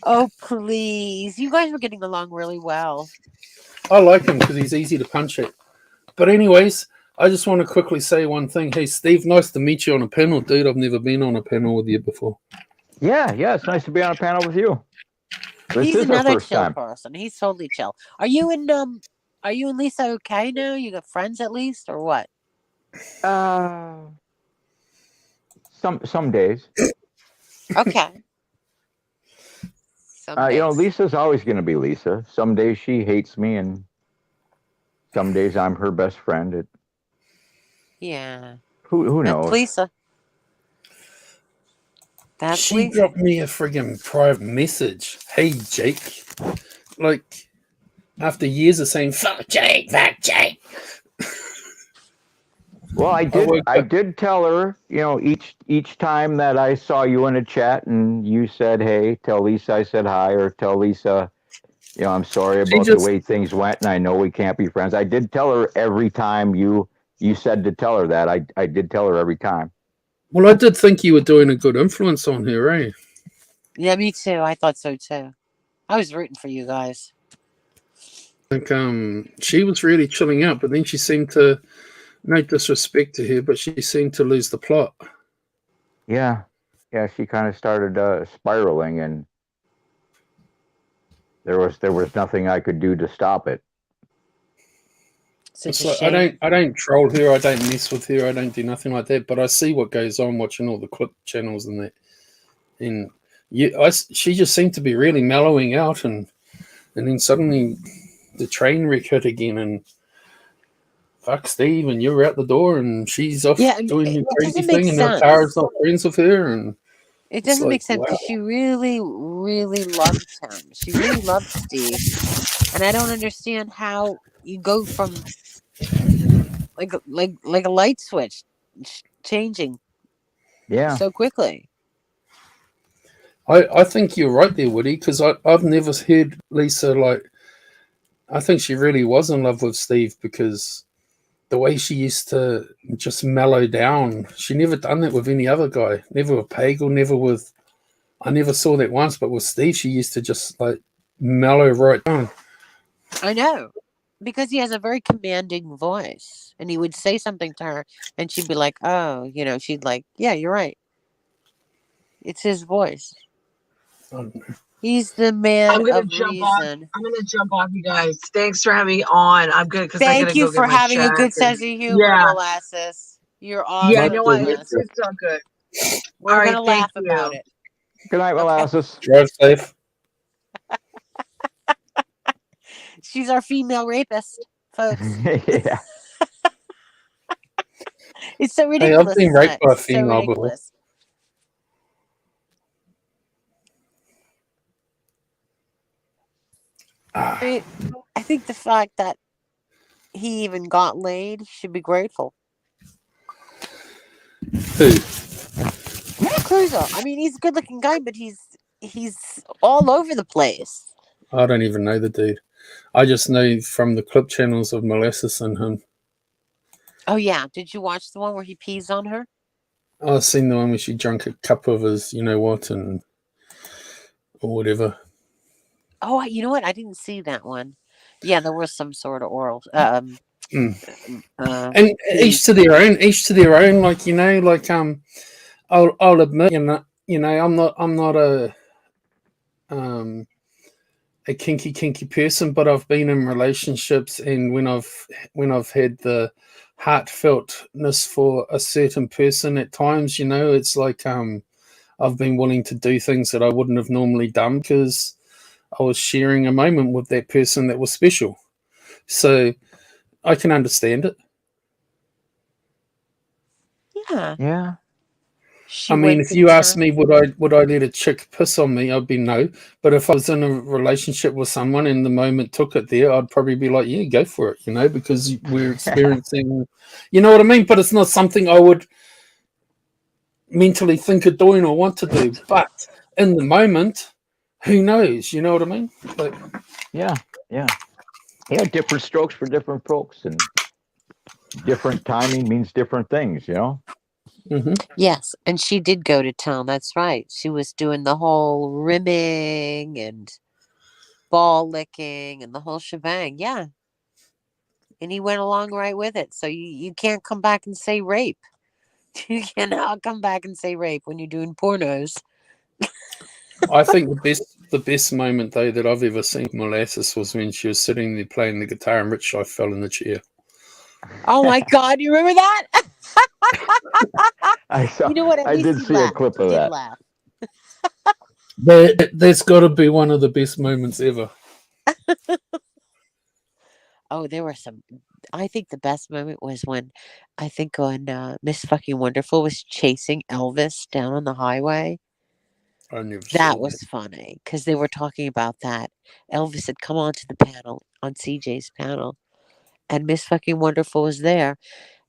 Oh, please. You guys were getting along really well. I like him because he's easy to punch at. But anyways, I just want to quickly say one thing. Hey, Steve, nice to meet you on a panel, dude. I've never been on a panel with you before. Yeah, it's nice to be on a panel with you. This He's is our another first chill time. person. He's totally chill. Are you and Lisa okay now? You got friends at least, or what? Some days. Okay. Some days. Lisa's always going to be Lisa. Some days she hates me, and some days I'm her best friend. Yeah. Who That's knows? Lisa. That's She Lisa. dropped me a friggin' private message. Hey, Jake. Like, after years of saying, fuck Jake. Well, I did tell her, each time that I saw you in a chat and you said, hey, tell Lisa I said hi, or tell Lisa, I'm sorry about the way things went and I know we can't be friends. I did tell her every time you said to tell her that. I did tell her every time. Well, I did think you were doing a good influence on her, eh? Yeah, me too. I thought so too. I was rooting for you guys. Like, she was really chilling out, but then she seemed to, no disrespect to her, but she seemed to lose the plot. Yeah, she kind of started spiraling, and there was nothing I could do to stop it. Such It's a like, shame. I don't troll her, I don't mess with her, I don't do nothing like that, but I see what goes on watching all the clip channels and that. And she just seemed to be really mellowing out, and then suddenly the train wreck hit again, and fuck Steve, and you're out the door, and she's off doing her crazy thing, and now Tara's not friends with her, and it doesn't make sense because wow. she really, really loved him. She really loved Steve, and I don't understand how you go from like a light switch changing so quickly. I think you're right there, Woody, because I've never heard Lisa I think she really was in love with Steve, because the way she used to just mellow down, she never done that with any other guy. Never with Pagel, I never saw that once, but with Steve, she used to just mellow right down. I know, because he has a very commanding voice, and he would say something to her, and she'd be like, "Oh, she'd like, yeah, you're right," It's his voice. Um, He's the man I'm gonna of jump off. reason. I'm gonna jump off, you guys. Thanks for having me on. I'm good because I Thank gotta you go get for my having a check. good And sense of humor, yeah, Molasses. You're yeah. my awesome. No, what? pleasure. It's all good. We're All going right. to Thank laugh about you. it. Good night, Okay. Molasses. Drive safe. She's our female rapist, folks. Yeah. It's so Hey, I've ridiculous, been isn't raped it? by a It's so female before. ridiculous. I think the fact that he even got laid, he should be grateful. Who? Cruiser. I mean, he's a good-looking guy, but he's all over the place. I don't even know the dude. I just know from the clip channels of Molasses and him. Oh yeah, did you watch the one where he pees on her? I've seen the one where she drank a cup of his, you know what, and or whatever. Oh, you know what? I didn't see that one. Yeah, there was some sort of oral. Mm. Pee. Each to their own. Each to their own. Like like I'll admit, I'm not a kinky person, but I've been in relationships, and when I've had the heartfeltness for a certain person at times, it's like I've been willing to do things that I wouldn't have normally done because I was sharing a moment with that person that was special. So I can understand it. Yeah. Yeah. She I mean, went if to you asked town. me, would I let a chick piss on me? I'd be no. But if I was in a relationship with someone and the moment took it there, I'd probably be like, yeah, go for it, because we're experiencing, you know what I mean? But it's not something I would mentally think of doing or want to do. But in the moment, who knows? You know what I mean? Like, Yeah. Yeah. Yeah. Different strokes for different folks, and different timing means different things, mhm. Yes, and she did go to town. That's right. She was doing the whole rimming and ball licking and the whole shebang. Yeah. And he went along right with it. So you can't come back and say rape. You cannot come back and say rape when you're doing pornos. I think the best moment though that I've ever seen Molasses was when she was sitting there playing the guitar and Rich I fell in the chair. Oh my God, you remember that? I saw. You know what? At I least did he see a laughed. clip He of did that. laugh. That's got to be one of the best moments ever. Oh, there were some. I think the best moment was when Miss Fucking Wonderful was chasing Elvis down on the highway. I never That saw was that. funny because they were talking about that. Elvis had come onto the panel on CJ's panel, and Miss Fucking Wonderful was there,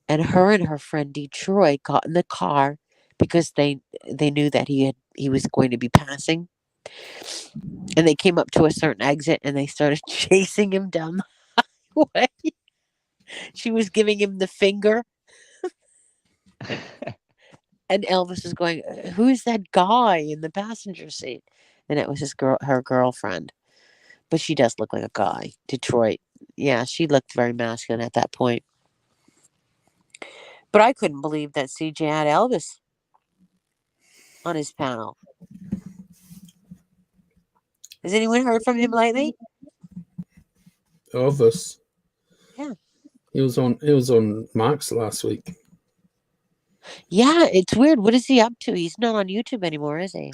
and her friend Detroit got in the car because they knew that he was going to be passing, and they came up to a certain exit and they started chasing him down the way. She was giving him the finger, and Elvis is going, "Who is that guy in the passenger seat?" And it was her girlfriend. But she does look like a guy. Detroit. Yeah, she looked very masculine at that point. But I couldn't believe that CJ had Elvis on his panel. Has anyone heard from him lately? Elvis. Yeah. He was on Mark's last week. Yeah, it's weird. What is he up to? He's not on YouTube anymore, is he?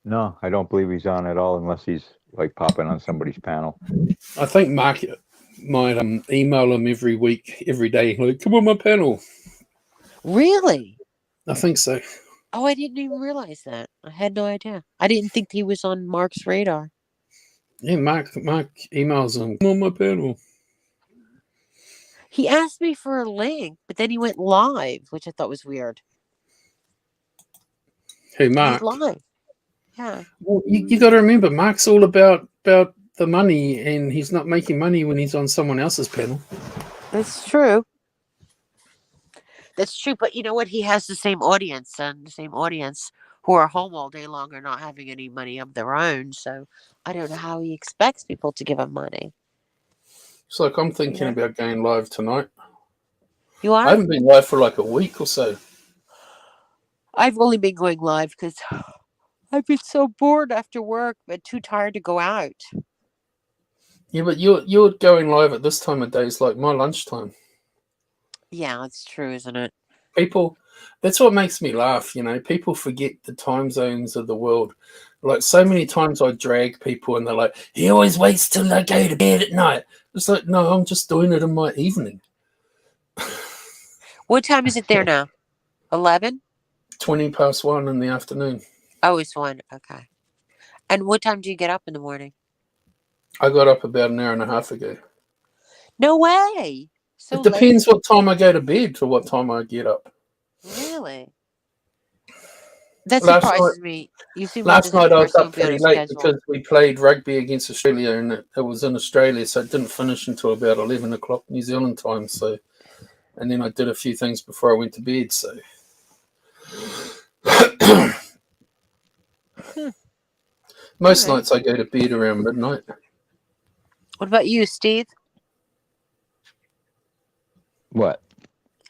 No, I don't believe he's on at all unless he's like popping on somebody's panel. I think Mark might email him every week, every day, like, come on my panel. Really? I think so. Oh, I didn't even realize that. I had no idea. I didn't think he was on Mark's radar. Yeah, Mark emails him, come on my panel. He asked me for a link, but then he went live, which I thought was weird. Hey, He's Mark. live. Yeah. Well, you got to remember, Mark's all about the money, and he's not making money when he's on someone else's panel. That's true. That's true, but you know what? He has the same audience who are home all day long are not having any money of their own. So I don't know how he expects people to give him money. It's like I'm thinking about going live tonight. You I are? haven't been live for like a week or so. I've only been going live because I've been so bored after work, but too tired to go out. Yeah, but you're going live at this time of day is like my lunchtime. Yeah, it's true, isn't it? People, that's what makes me laugh. People forget the time zones of the world. Like so many times I drag people and they're like, he always waits till I go to bed at night. It's like, no, I'm just doing it in my evening. What time is it there now? 11? 1:20 in the afternoon. Oh, it's 1. Okay. And what time do you get up in the morning? I got up about an hour and a half ago. No way. So It depends late. what time I go to bed to what time I get up. Really? That Last surprises me. You seem like Last the type night of I was person up who'll be on pretty a late schedule. because we played rugby against Australia and it was in Australia, so it didn't finish until about 11 o'clock New Zealand time. So, and then I did a few things before I went to bed. So, most All right. nights I go to bed around midnight. What about you, Steve? What?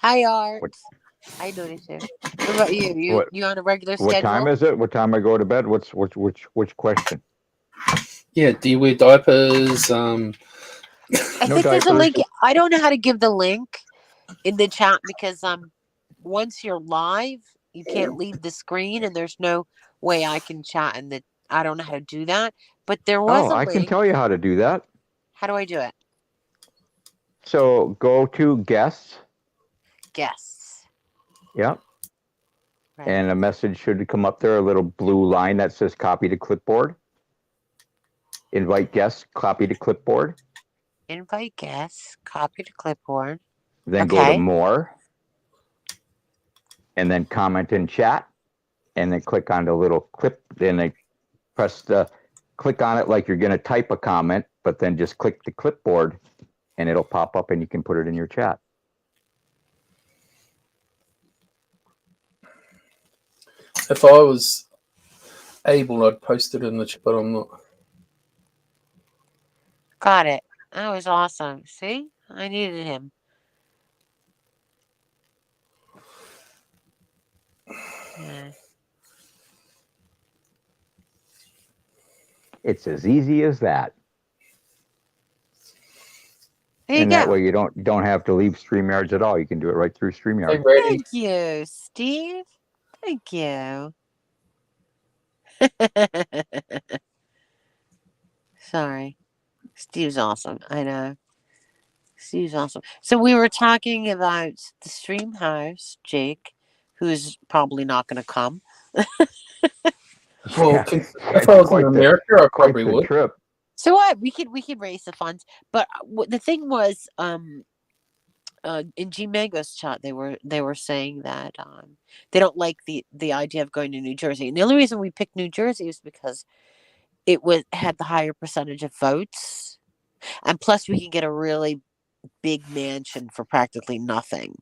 Hi, Art. What? I noticed you. What about you? What? You on a regular What time schedule? is it? What time I go to bed? Which question? Yeah, do you wear diapers? I No think there's a diapers. link. I don't know how to give the link in the chat because once you're live, you can't leave the screen, and there's no way I can chat. And I don't know how to do that. But there was Oh, a I can link. tell you how to do that. How do I do it? So go to guests. Guess. Yep. Right. And a message should come up there, a little blue line that says copy to clipboard. Invite guests, copy to clipboard. Invite guests. Copy to clipboard. Then go to more. And then comment in chat. And then click on the little clip. Then they click on it like you're going to type a comment, but then just click the clipboard and it'll pop up and you can put it in your chat. If I was able, I'd post it in the chat, but I'm not. Got it. That was awesome. See? I needed him. Yeah. It's as easy as that. There you And go. that way you don't have to leave StreamYards at all. You can do it right through Hey, StreamYard. Brady. Thank you, Steve. Thank you. Sorry. Steve's awesome. I know. Steve's awesome. So we were talking about the stream house, Jake, who's probably not going to come. Well, Yeah, if I was in America, I quite probably the would. trip. So what? We could raise the funds, but the thing was, in G Mango's chat, they were saying that they don't like the idea of going to New Jersey, and the only reason we picked New Jersey is because it had the higher percentage of votes, and plus we can get a really big mansion for practically nothing.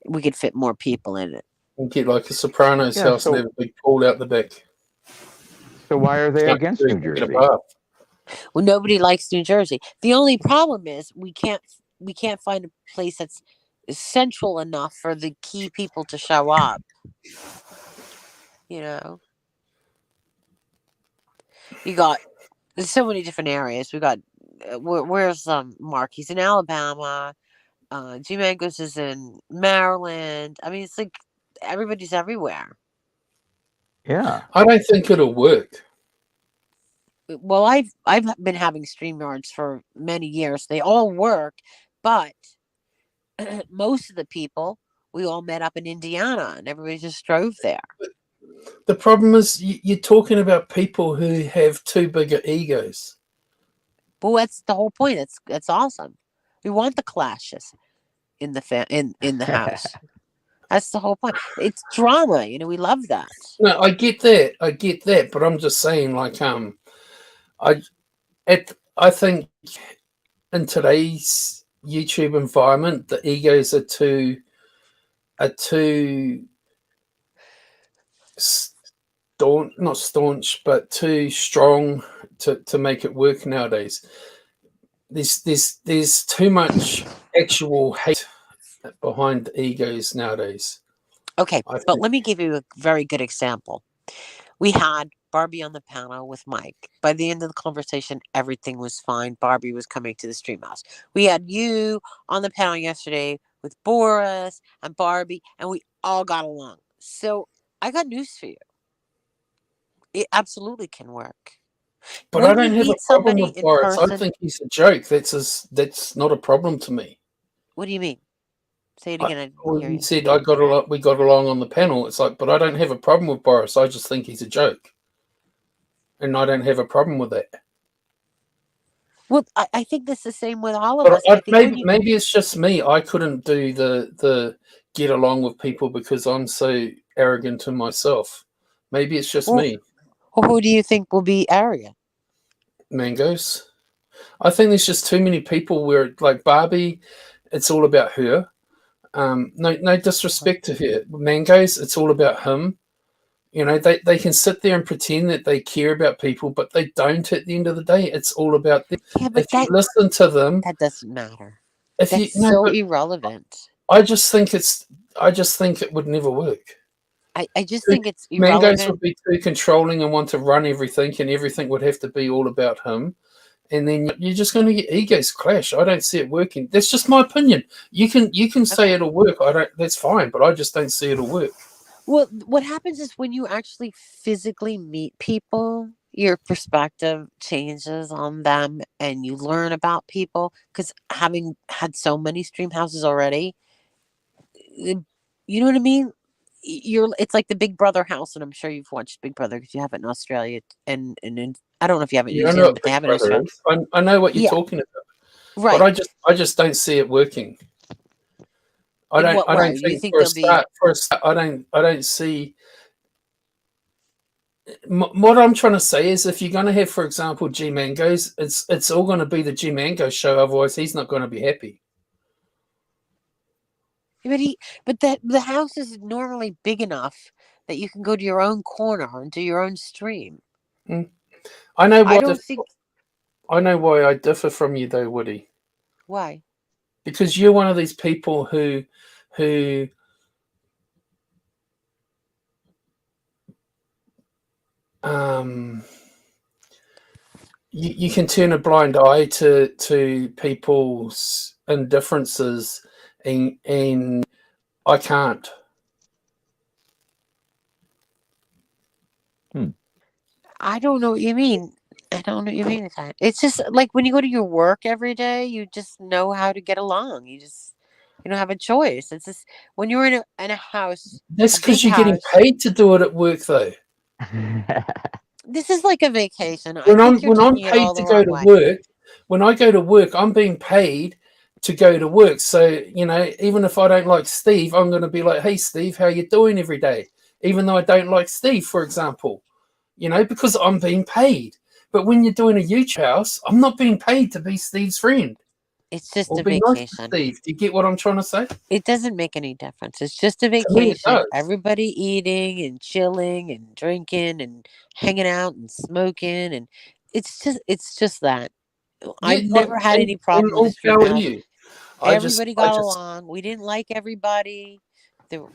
We could fit more people in it. And get like a Sopranos Yeah, house and have a big pool out the back. So why are they Can't against New get a Jersey? bath. Well, nobody likes New Jersey. The only problem is we can't find a place that's central enough for the key people to show up. You know, there's so many different areas. We got where's Mark? He's in Alabama. G Mangos is in Maryland. I mean, it's like everybody's everywhere. Yeah. I don't think it'll work. Well, I've been having StreamYards for many years. They all work, but most of the people we all met up in Indiana, and everybody just drove there. The problem is you're talking about people who have too big of egos. Well, that's the whole point. That's awesome. We want the clashes in the in the house. That's the whole point. It's drama, we love that. No, I get that, but I'm just saying, like, I think in today's YouTube environment, the egos are too not staunch, but too strong to make it work nowadays. There's too much actual hate behind egos nowadays. Okay, I but think. let me give you a very good example. We had Barbie on the panel with Mike. By the end of the conversation, everything was fine. Barbie was coming to the stream house. We had you on the panel yesterday with Boris and Barbie, and we all got along. So I got news for you. It absolutely can work. But I When you don't have a meet problem somebody with in Boris. I person, think he's a joke. That's not a problem to me. what do you mean? Say it I, again. I didn't well, hear you you. said we got along on the panel. It's like, but I don't have a problem with Boris. I just think he's a joke, and I don't have a problem with that. Well, I think that's the same with all of But us. I think when you maybe it's just me. I couldn't do the get along with people because I'm so arrogant to myself. Maybe it's just well, me. who do you think will be arrogant? Mangoes. I think there's just too many people where, like Barbie, it's all about her. No disrespect to her. Mangoes, it's all about him. You know, they can sit there and pretend that they care about people, but they don't at the end of the day. It's all about them. Yeah, but If you listen to them, that doesn't matter. if you That's no, so but irrelevant. I just think it would never work. I just think it's Mangoes irrelevant. would be too controlling and want to run everything, and everything would have to be all about him. And then you're just going to get egos clash. I don't see it working. That's just my opinion. You can say Okay. it'll work. I don't. That's fine, but I just don't see it'll work. Well, what happens is when you actually physically meet people, your perspective changes on them and you learn about people. Because having had so many stream houses already, you know what I mean? It's like the Big Brother house, and I'm sure you've watched Big Brother because you have it in Australia and I don't know if you have it in New You don't know Zealand, what but they Big have it in Brother Australia. is. I know what you're Yeah, talking about, but right. I just don't see it working. In what I don't way? You think think there'll be for a start I don't see. What I'm trying to say is, if you're going to have, for example, G Mangoes, it's all going to be the G Mango show. Otherwise, he's not going to be happy. But the house is normally big enough that you can go to your own corner and do your own stream. Mm. I know I what don't think I know why I differ from you, though, Woody. why. Because you're one of these people who um you can turn a blind eye to people's indifferences, and I can't. I don't know what you mean. I don't know what you mean. It's just like when you go to your work every day, you just know how to get along. You don't have a choice. It's just when you're in a house, That's a big because you're getting house. paid to do it at work, though. This is like a vacation. I think you're When I'm taking it paid all to the go wrong to way. work, when I go to work, I'm being paid to go to work. So, you know, even if I don't like Steve, I'm going to be like, "Hey, Steve, how you doing every day?" Even though I don't like Steve, for example, you know, because I'm being paid. But when you're doing a YouTube house, I'm not being paid to be Steve's friend It's just or a be nice to vacation. Steve. Do you get what I'm trying to say? It doesn't make any difference. It's just a To me, it vacation. does. Everybody eating and chilling and drinking and hanging out and smoking and it's just that. I Yeah, never had any and problem with the all stream power to house. you. Everybody I got just, along. We didn't like everybody.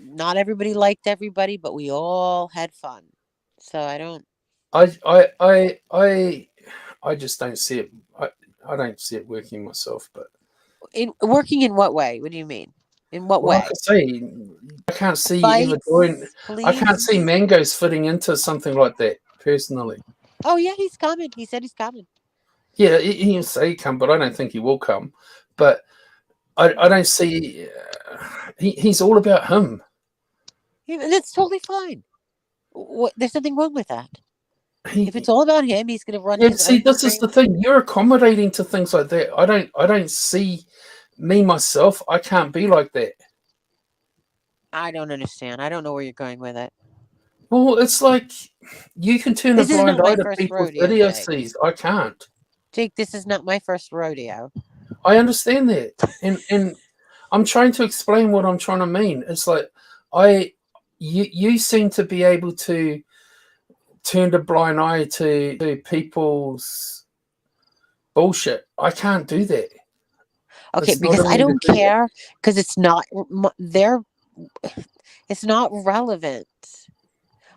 Not everybody liked everybody, but we all had fun. So I don't I just don't see it. I don't see it working myself. But working in what way? What do you mean? In what well, like I way? say, I can't see you ever doing. Fights, I can't see please. mangoes fitting into something like that personally. Oh yeah, he's coming. He said he's coming. Yeah, he'll say he come, but I don't think he will come. But I don't see. He's all about him. Yeah, that's totally fine. There's nothing wrong with that. If it's He, all about him, he's going to run yeah, his see, own this is the stream. thing. You're accommodating to things like that. I don't see me myself. I can't be like that. I don't understand. I don't know where you're going with it. Well, it's like you can turn a This is blind not my eye to first people's rodeo, video Jake. sees. I can't. Jake, this is not my first rodeo. I understand that, and I'm trying to explain what I'm trying to mean. It's like I, you seem to be able to turn a blind eye to people's bullshit. I can't do that. Okay, It's not because in I me to don't do that. care because it's not their it's not relevant.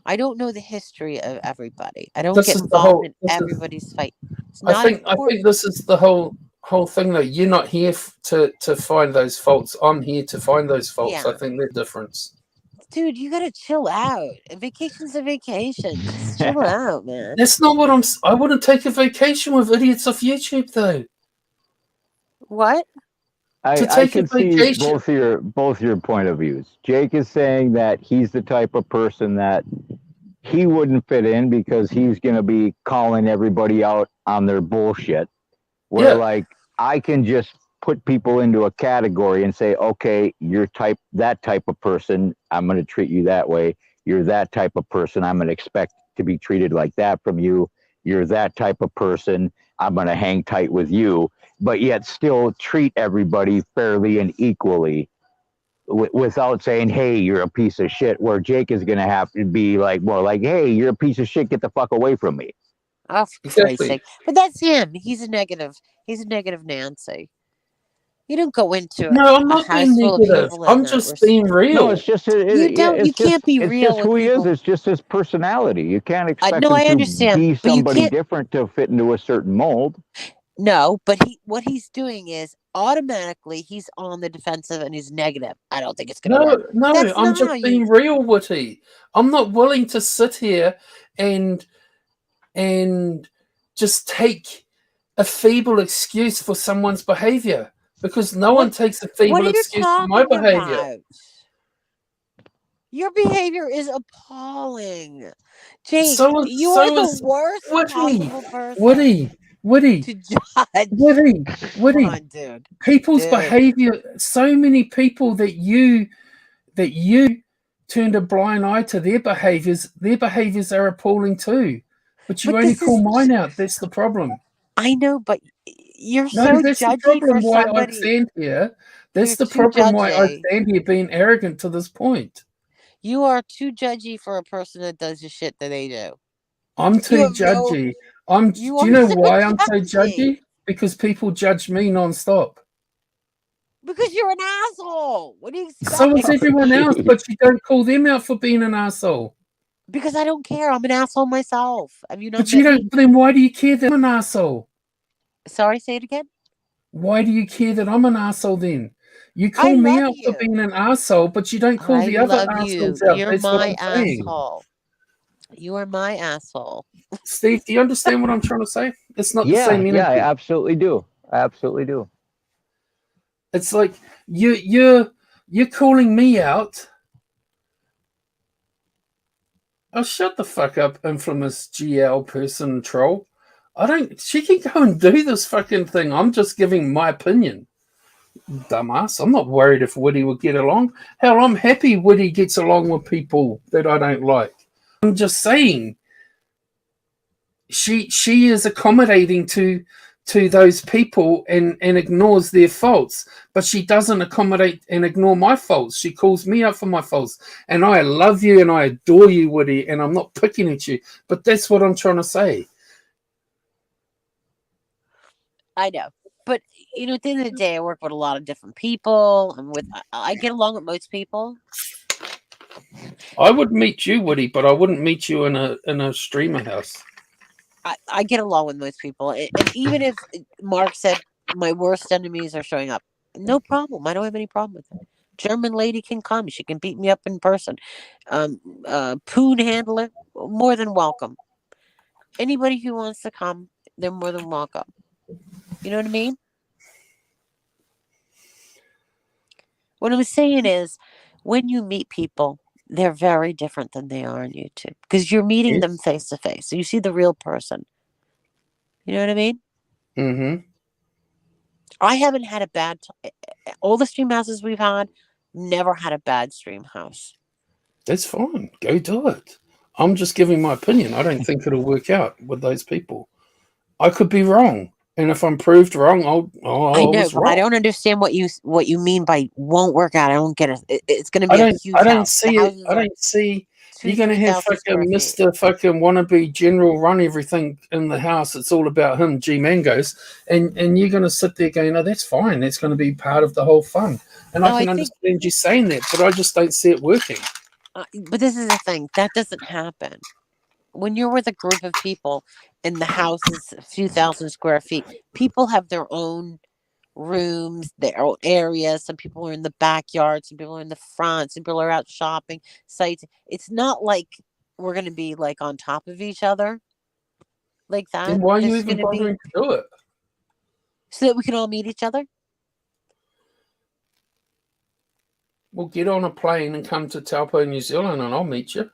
I don't know the history of everybody. I don't This get is the involved whole. in This is. everybody's fight. It's I not think. I important. think this is the whole thing. That you're not here to find those faults. I'm here to find those faults. I Yeah. think they're difference. Dude, you gotta chill out. A vacation's a vacation. Just chill out, man. That's not what I'm. I wouldn't take a vacation with idiots off YouTube though. What? To I take a can see vacation. both your point of views. Jake is saying that he's the type of person that he wouldn't fit in because he's going to be calling everybody out on their bullshit. Where Yeah. like I can just put people into a category and say, okay, you're that type of person. I'm going to treat you that way. You're that type of person. I'm going to expect to be treated like that from you. You're that type of person. I'm going to hang tight with you, but yet still treat everybody fairly and equally without saying, hey, you're a piece of shit. Where Jake is going to have to be like, more like, hey, you're a piece of shit. Get the fuck away from me. Oh, for Christ's Exactly. sake. But that's him. He's a negative. He's a negative Nancy. You don't go into No, I'm a not house being full of negative. people I'm just being No, real. it's just You yeah, don't. You can't be it's real just with who he is. people. It's just his personality. You can't expect No, him I to understand, be but you somebody can't. different to fit into a certain mold. No, but what he's doing is automatically he's on the defensive and he's negative. I don't think it's going to work. No, That's I'm not just how you. being real, Witty. I'm not willing to sit here and just take a feeble excuse for someone's behavior because no What? one takes a What feeble are you excuse for my talking behavior. about? Your behavior is appalling, Jake. So You are the is worst Woody, possible person Woody, Woody, to judge. Woody, Come Woody. on, dude. People's Dude. behavior. So many people that you turned a blind eye to their behaviors. Their behaviors are appalling too, but you But only this call is. mine out. That's the problem. I know, but you're No, so that's the judgy for problem. Why I somebody. stand here. That's You're the too problem. Why I judgy. stand here being arrogant to this point. You are too judgy for a person that does the shit that they do. I'm You too have no. judgy. You Do you are know so why I'm so judgy judgy? Because people judge me nonstop. because you're an asshole. What do you So is expect? Oh, everyone else, jeez. but you don't call them out for being an asshole. Because I don't care. I'm an asshole myself. Have you not But you met me? don't. Then why do you care that I'm an asshole? Sorry, say it again. Why do you care that I'm an asshole then? You I call me love out for you. being an asshole, but you don't call I the other love you. assholes out. You're That's what my I'm saying. asshole. You are my asshole. Steve, do you understand what I'm trying to say? It's not the Yeah, same yeah, I energy. absolutely do. I absolutely do. It's like you're calling me out. Oh, shut the fuck up, infamous GL person troll. She can go and do this fucking thing. I'm just giving my opinion. Dumbass. I'm not worried if Woody will get along. Hell, I'm happy Woody gets along with people that I don't like. I'm just saying she is accommodating to those people and ignores their faults, but she doesn't accommodate and ignore my faults. She calls me out for my faults, and I love you and I adore you, Woody, and I'm not picking at you, but that's what I'm trying to say. I know. But at the end of the day, I work with a lot of different people. I get along with most people. I would meet you, Woody, but I wouldn't meet you in a streamer house. I get along with most people. And even if Mark said my worst enemies are showing up, no problem. I don't have any problem with it. German lady can come. She can beat me up in person. Poon handler, more than welcome. Anybody who wants to come, they're more than welcome. You know what I mean? What I'm saying is, when you meet people, they're very different than they are on YouTube because you're meeting them face to face. So you see the real person. You know what I mean? Mm-hmm. I haven't had a bad all the stream houses we've had, never had a bad stream house. That's fine. Go do it. I'm just giving my opinion. I don't think it'll work out with those people. I could be wrong. And if I'm proved wrong, I I know, was but I wrong. don't understand what you mean by won't work out. I don't get it. It's going to I be a don't huge house. The see it. houses I are don't see Two, You're going to have 3,000 square fucking feet. Mr. fucking wannabe general run everything in the house. It's all about him, G Mangoes. And you're going to sit there going, no, that's fine. That's going to be part of the whole fun. And No, I I can think, understand you saying that, but I just don't see it working. but this is the thing. That doesn't happen. When you're with a group of people and the house is a few thousand square feet, people have their own rooms, their own areas. Some people are in the backyard, some people are in the front, some people are out shopping, sites. It's not like we're going to be like on top of each other like Then that. why are you There's even going to be bothering to do it? so that we can all meet each other. Well, get on a plane and come to Taupo, New Zealand, and I'll meet you.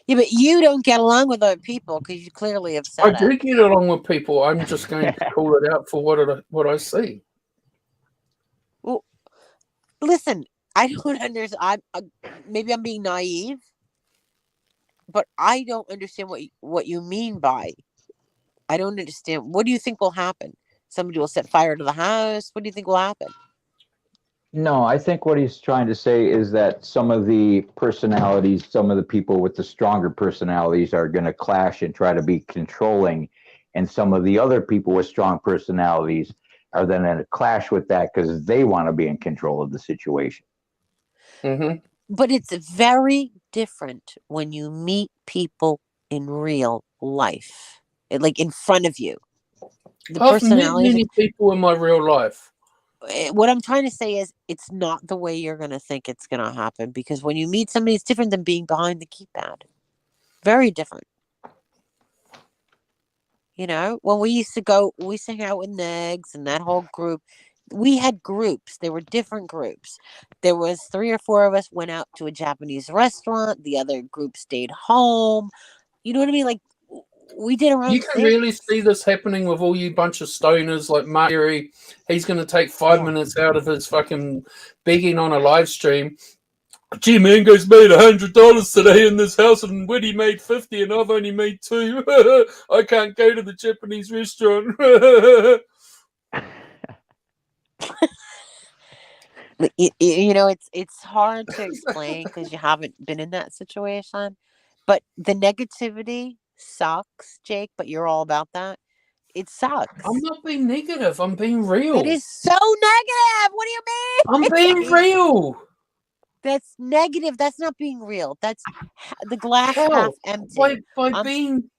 Yeah, but you don't get along with other people because you clearly have I said do it. get along with people. I'm just going to call it out for what I see. Well, listen, I don't understand. Maybe I'm being naive, but I don't understand what you mean by. I don't understand. What do you think will happen? Somebody will set fire to the house. What do you think will happen? No, I think what he's trying to say is that some of the personalities, some of the people with the stronger personalities are going to clash and try to be controlling. And some of the other people with strong personalities are then in a clash with that because they want to be in control of the situation. Mm-hmm. But it's very different when you meet people in real life, like in front of you. The I've met personalities. many people in my real life. What I'm trying to say is it's not the way you're going to think it's going to happen because when you meet somebody, it's different than being behind the keypad. Very different. You know, when we used to hang out with Negs and that whole group. We had groups. There were different groups. There was 3 or 4 of us went out to a Japanese restaurant. The other group stayed home. You know what I mean? Like we did our You own can really things. see this happening with all you bunch of stoners like Mark Terry. He's going to take 5 Yeah. minutes out of his fucking begging on a live stream. Gee, Mango's made $100 today in this house, and Woody made 50, and I've only made 2. I can't go to the Japanese restaurant. You know, it's hard to explain because you haven't been in that situation. But the negativity sucks, Jake. But you're all about that. It I'm sucks. not being negative. I'm being That real. is so negative. What do you I'm being mean? real. That's negative. That's not being real. That's the glass half How? empty. By Um, being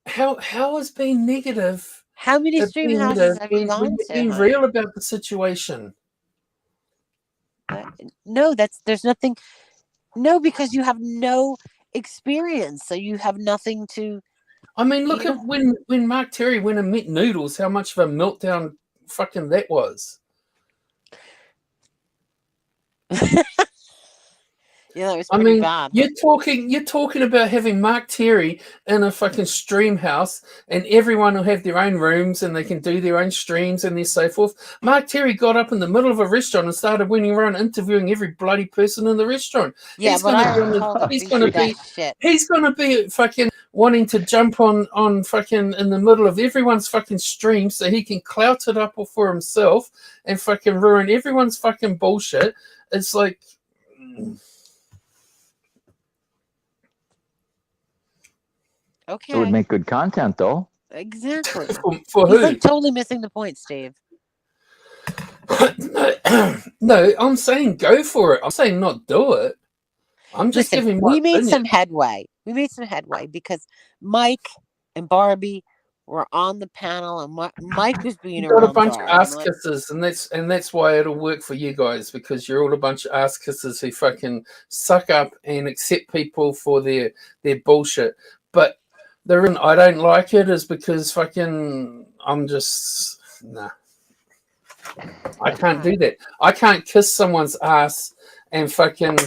how is being negative how many at stream being houses have you when gone you're to, being honey? real about the situation? No, there's nothing. No, because you have no experience, so you have nothing to. I mean, look You at know. when Mark Terry went and met Noodles, how much of a meltdown fucking that was. Yeah, that was I pretty mean, bad. you're talking about having Mark Terry in a fucking stream house, and everyone will have their own rooms and they can do their own streams and so forth. Mark Terry got up in the middle of a restaurant and started running around interviewing every bloody person in the restaurant. Yeah, but I already told him he did that shit. He's gonna be fucking wanting to jump on fucking in the middle of everyone's fucking stream so he can clout it up for himself and fucking ruin everyone's fucking bullshit. It's like. Okay. It would make good content, though. Exactly. For He's who? like totally missing the point, Steve. No, I'm saying go for it. I'm saying not do it. I'm just Listen, giving my we made opinion. some headway. We made some headway because Mike and Barbie were on the panel, and Mike was being You've a got a real bunch of dork. ass kissers, and that's why it'll work for you guys because you're all a bunch of ass kissers who fucking suck up and accept people for their bullshit. But the reason I don't like it is because fucking I'm just nah. I can't do that. I can't kiss someone's ass and fucking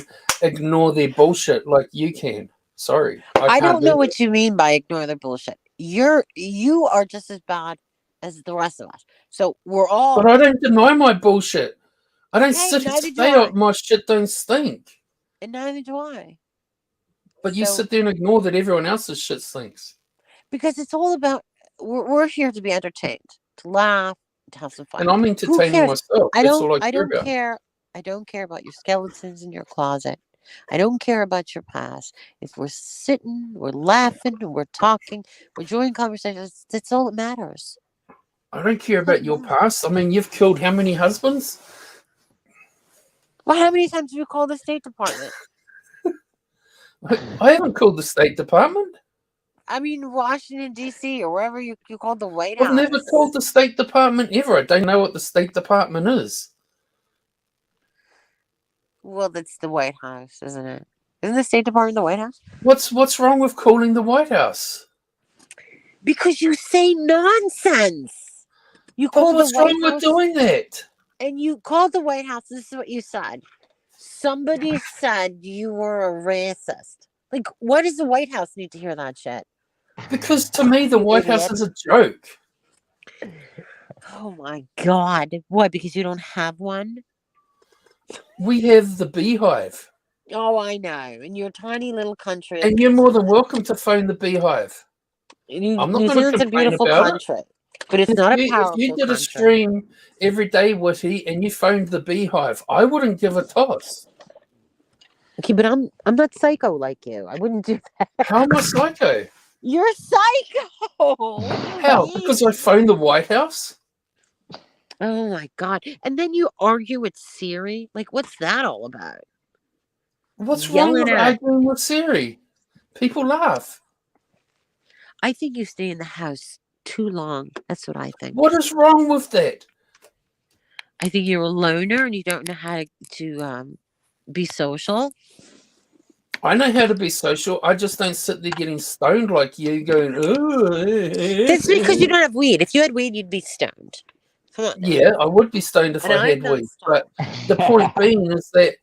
ignore their bullshit like you can. Sorry, I can't don't know do what you mean by ignore the bullshit. You are just as bad as the rest of us. So we're all. But I don't deny my bullshit. I don't Okay, neither do say I. my shit don't stink. And neither do I. But you sit there and ignore that everyone else's shit stinks. Because it's all about we're here to be entertained, to laugh, to have some fun. And I'm Who entertaining cares? myself. That's all I care about. I don't care about your skeletons in your closet. I don't care about your past. If we're sitting, we're laughing, we're talking, we're enjoying conversations, that's all that matters. I don't care That's all about that your matters. past. I mean, you've killed how many husbands? Well, how many times have you called the State Department? I haven't called the State Department. I mean, Washington, D.C., or wherever you called the White I've never House. called the State Department ever. I don't know what the State Department is. Well, that's the White House, isn't it? Isn't the State Department the White House? What's wrong with calling the White House? Because you say nonsense. You But called the what's wrong White with House, doing that? and you called the White House. This is what you said. Somebody said you were a racist. Like, why does the White House need to hear that shit? Because to me, the You White House idiot. is a joke. Oh my God. Why? Because you don't have one? We have the Beehive. Oh, I know. In your tiny little country. And you're more than welcome to phone the Beehive. I'm not New going to Zealand's a complain beautiful about it. country, but it's not a If you powerful did a country. stream every day, Witty, and you phoned the Beehive, I wouldn't give a toss. Okay, but I'm not psycho like you. I wouldn't do that. How am I psycho? You're psycho. What do you How? mean? Because I phoned the White House? Oh my God. And then you argue with Siri? Like, what's that all about? What's wrong Yelling with at. arguing with Siri? People laugh. I think you stay in the house too long. That's what I think. What is wrong with that? I think you're a loner and you don't know how to be social. I know how to be social. I just don't sit there getting stoned like you going, That's because you don't have weed. If you had weed, you'd be stoned. Come on now. Yeah, I would be stoned if And I I'm had not weed. stoned. But the point being is that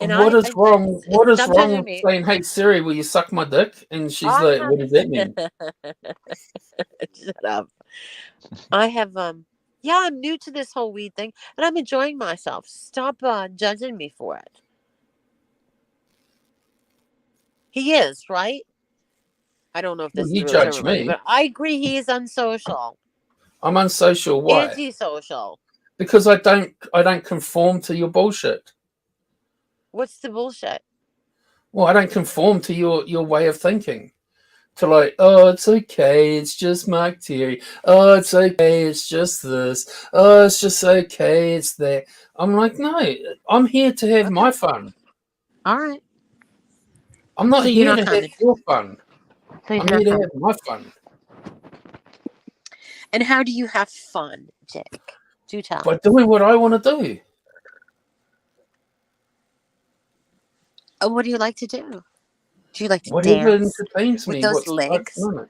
And what is wrong? What is stop wrong judging with me. saying, "Hey Siri, will you suck my dick?" And she's I like, have "What does that mean?" Shut up. I have yeah, I'm new to this whole weed thing and I'm enjoying myself. Stop judging me for it. He is, right? I don't know if Well, this is you really true judge or not, me. but I agree he is unsocial. I'm unsocial. Why? Antisocial. Because I don't conform to your bullshit. What's the bullshit? Well, I don't conform to your way of thinking. To like, oh, it's okay, it's just Mark Terry. Oh, it's okay, it's just this. Oh, it's just okay, it's that. I'm like, no, I'm here to have my fun. All right. I'm not So you're here not to have coming. your fun. So you're I'm not here to coming. have my fun. And how do you have fun, Jake? Do tell. By doing what I want to do. What do you like to do? Do you like to Whatever dance entertains with me. those What's legs? no.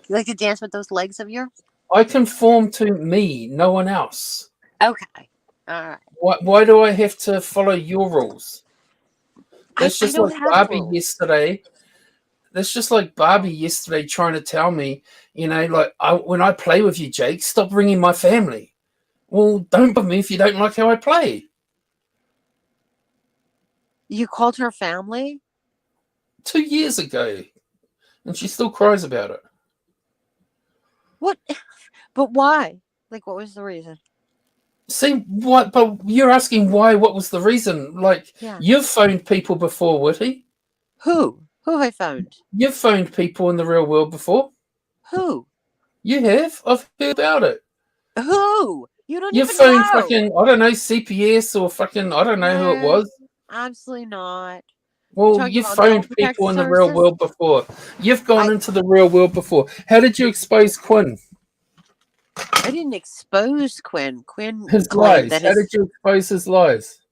You like to dance with those legs of yours? I conform to me, no one else. Okay. All right. Why do I have to follow your rules? That's I just don't like have Barbie rules. yesterday. That's just like Barbie yesterday trying to tell me, like when I play with you, Jake, stop ringing my family. Well, don't bother me if you don't like how I play. You called her family? 2 years ago, and she still cries about it. What? But why? Like, what was the reason? See what? But you're asking why? What was the reason? Like, Yeah. you've phoned people before, Witty. Who? Who have I phoned? You've phoned people in the real world before. Who? You have. I've heard about it. Who? You don't You've even phoned know. fucking, I don't know, CPS or fucking, I don't know who it was. Absolutely not. Well, you've phoned people in the real world before. You've gone into the real world before. How did you expose Quinn? I didn't expose Quinn. His lies. How did you expose his lies?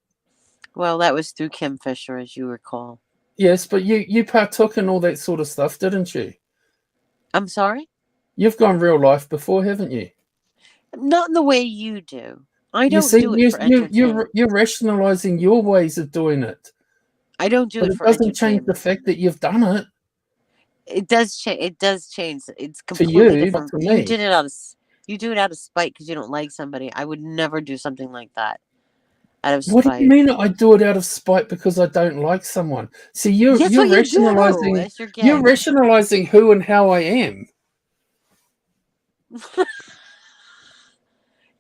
Well, that was through Kim Fisher, as you recall. Yes, but you partook in all that sort of stuff, didn't you? I'm sorry? You've gone real life before, haven't you? Not in the way you do. I don't do it for entertainment. You're rationalizing your ways of doing it. I don't do it for entertainment. It doesn't change the fact that you've done it. It does change. It does change. It's To completely you, different. not to me. You do it out of spite because you don't like somebody. I would never do something like that out of spite. What do you mean I do it out of spite because I don't like someone? See, you're rationalizing. You're rationalizing who and how I am.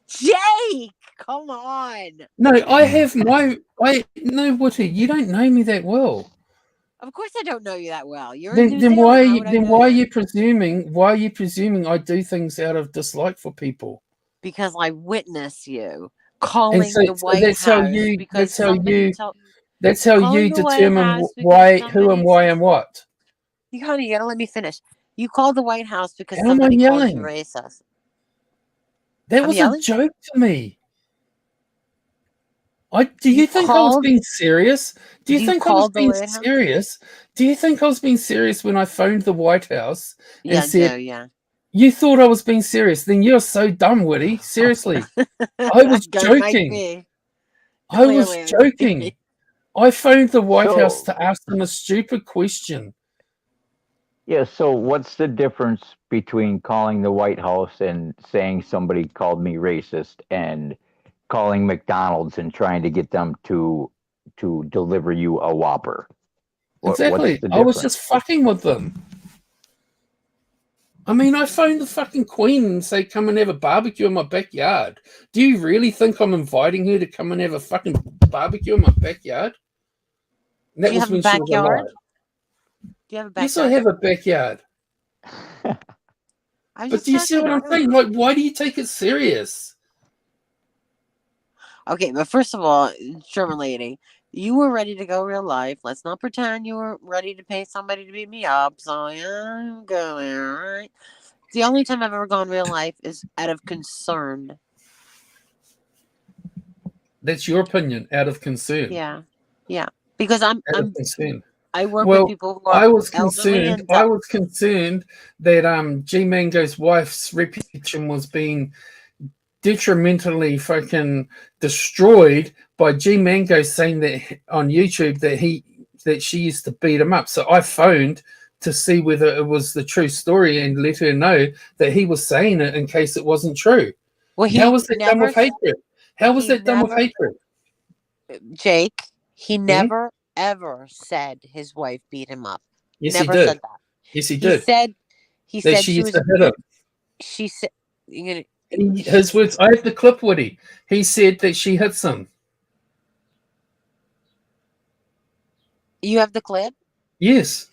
Jake, Come on. No, I have no, Woody, you don't know me that well. Of course I don't know you that well. You're in New Then why are Zealand. How you would I then know why are you? you presuming I do things out of dislike for people? Because I witness you And calling the so White House because somebody told that's how calling you the White determine House because why, who, and somebody why, and what. you honey, you gotta let me finish. You called the White House because How am I somebody called you yelling? racist. That I'm was a yelling? joke to me. Do You you think I was called being serious? Do you you think I was called the being White House? serious? Do you think I was being serious when I phoned the White House and Yeah, said, Joe, yeah. you thought I was being serious? Then you're so dumb, Woody. Seriously. I was Guy might joking. be. I was Clearly. joking. I phoned the White House So, to ask them a stupid question. yeah, so what's the difference between calling the White House and saying somebody called me racist and calling McDonald's and trying to get them to deliver you a Whopper? What's Exactly. the I was difference? just fucking with them. I mean, I phoned the fucking Queen and say, come and have a barbecue in my backyard. Do you really think I'm inviting her to come and have a fucking barbecue in my backyard? And Do that you was have a when she was backyard? alive. Do you have a Yes, I backyard? have a backyard. I was But just do you see checking. what I I'm don't saying? know. Like, why do you take it serious? Okay, but first of all, German lady, you were ready to go real life. Let's not pretend you were ready to pay somebody to beat me up. So yeah, I'm going, alright? The only time I've ever gone real life is out of concern. That's your opinion, out of concern. Yeah. Yeah. Because Out of concern. I work with Well, people who are elderly and I was concerned that G Mango's wife's reputation was being detrimentally fucking destroyed by G Mango saying that on YouTube that she used to beat him up. So I phoned to see whether it was the true story and let her know that he was saying it in case it wasn't true. well How he was that done never with hatred? How was he that done with never hatred? Jake, he Hmm? never ever said his wife beat him up. Yes, he Never did. said that. Yes, he He did. said That she she used was to hit him. she said you know His words. I have the clip, Woody. He said that she hits him. you have the clip? Yes,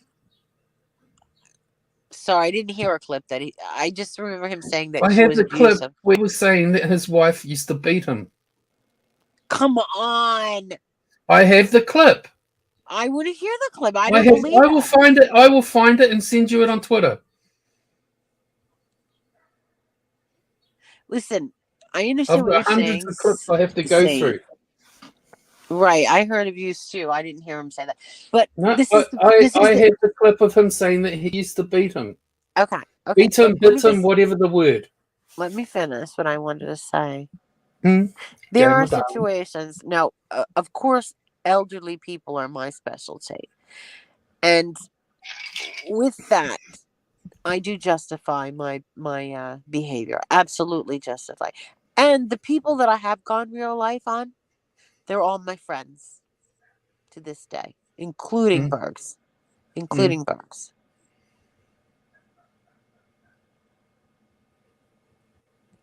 Sorry, I didn't hear a clip that I just remember him saying that I she have was the clip abusive. where he was saying that his wife used to beat him. Come on. I have the clip. I want to hear the clip. I don't believe I will him. find it. I will find it and send you it on Twitter. Listen, I understand I've what you're got hundreds saying. of clips I have to go through. Right, I heard abuse too. I didn't hear him say that. But No, this is I the have the clip of him saying that he used to beat him. okay. Okay. Beat him, Let me hit him, just whatever the word. let me finish what I wanted to say. Hmm? There Okay, are madame. situations. Now, of course, elderly people are my specialty. And with that, I do justify my behavior. Absolutely justify. And the people that I have gone real life on, they're all my friends to this day, including Hmm? Bergs. Hmm? Including Bergs.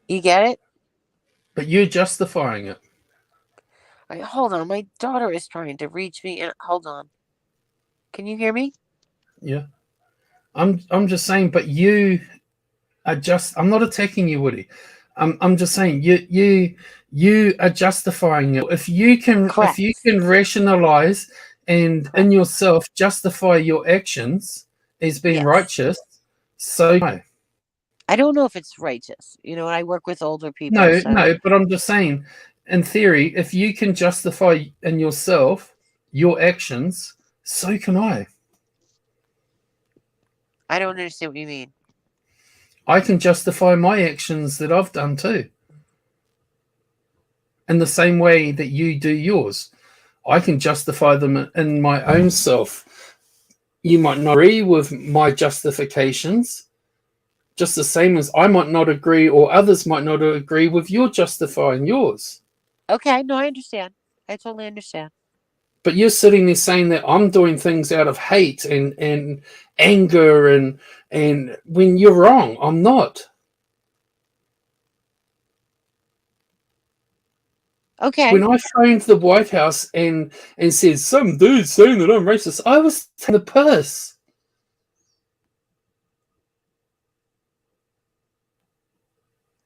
You get it? But you're justifying it. All right, hold on. My daughter is trying to reach me. And hold on. Can you hear me? Yeah. I'm just saying, but you are just. I'm not attacking you, Woody. I'm just saying you are justifying it. If you Correct. can rationalize and in Correct. yourself justify your actions as being Yes. righteous, so no. I don't know if it's righteous. You know, I work with older people, No, so no, but I'm just saying, in theory, if you can justify in yourself your actions, so can I. I don't understand what you mean. I can justify my actions that I've done too. In the same way that you do yours. I can justify them in my own self. You might not agree with my justifications, just the same as I might not agree, or others might not agree with your justifying yours. Okay, no, I understand. I totally understand. But you're sitting there saying that I'm doing things out of hate and anger and when you're wrong, I'm not. Okay. When I phoned the White House and said some dude saying that I'm racist, I was taking the piss.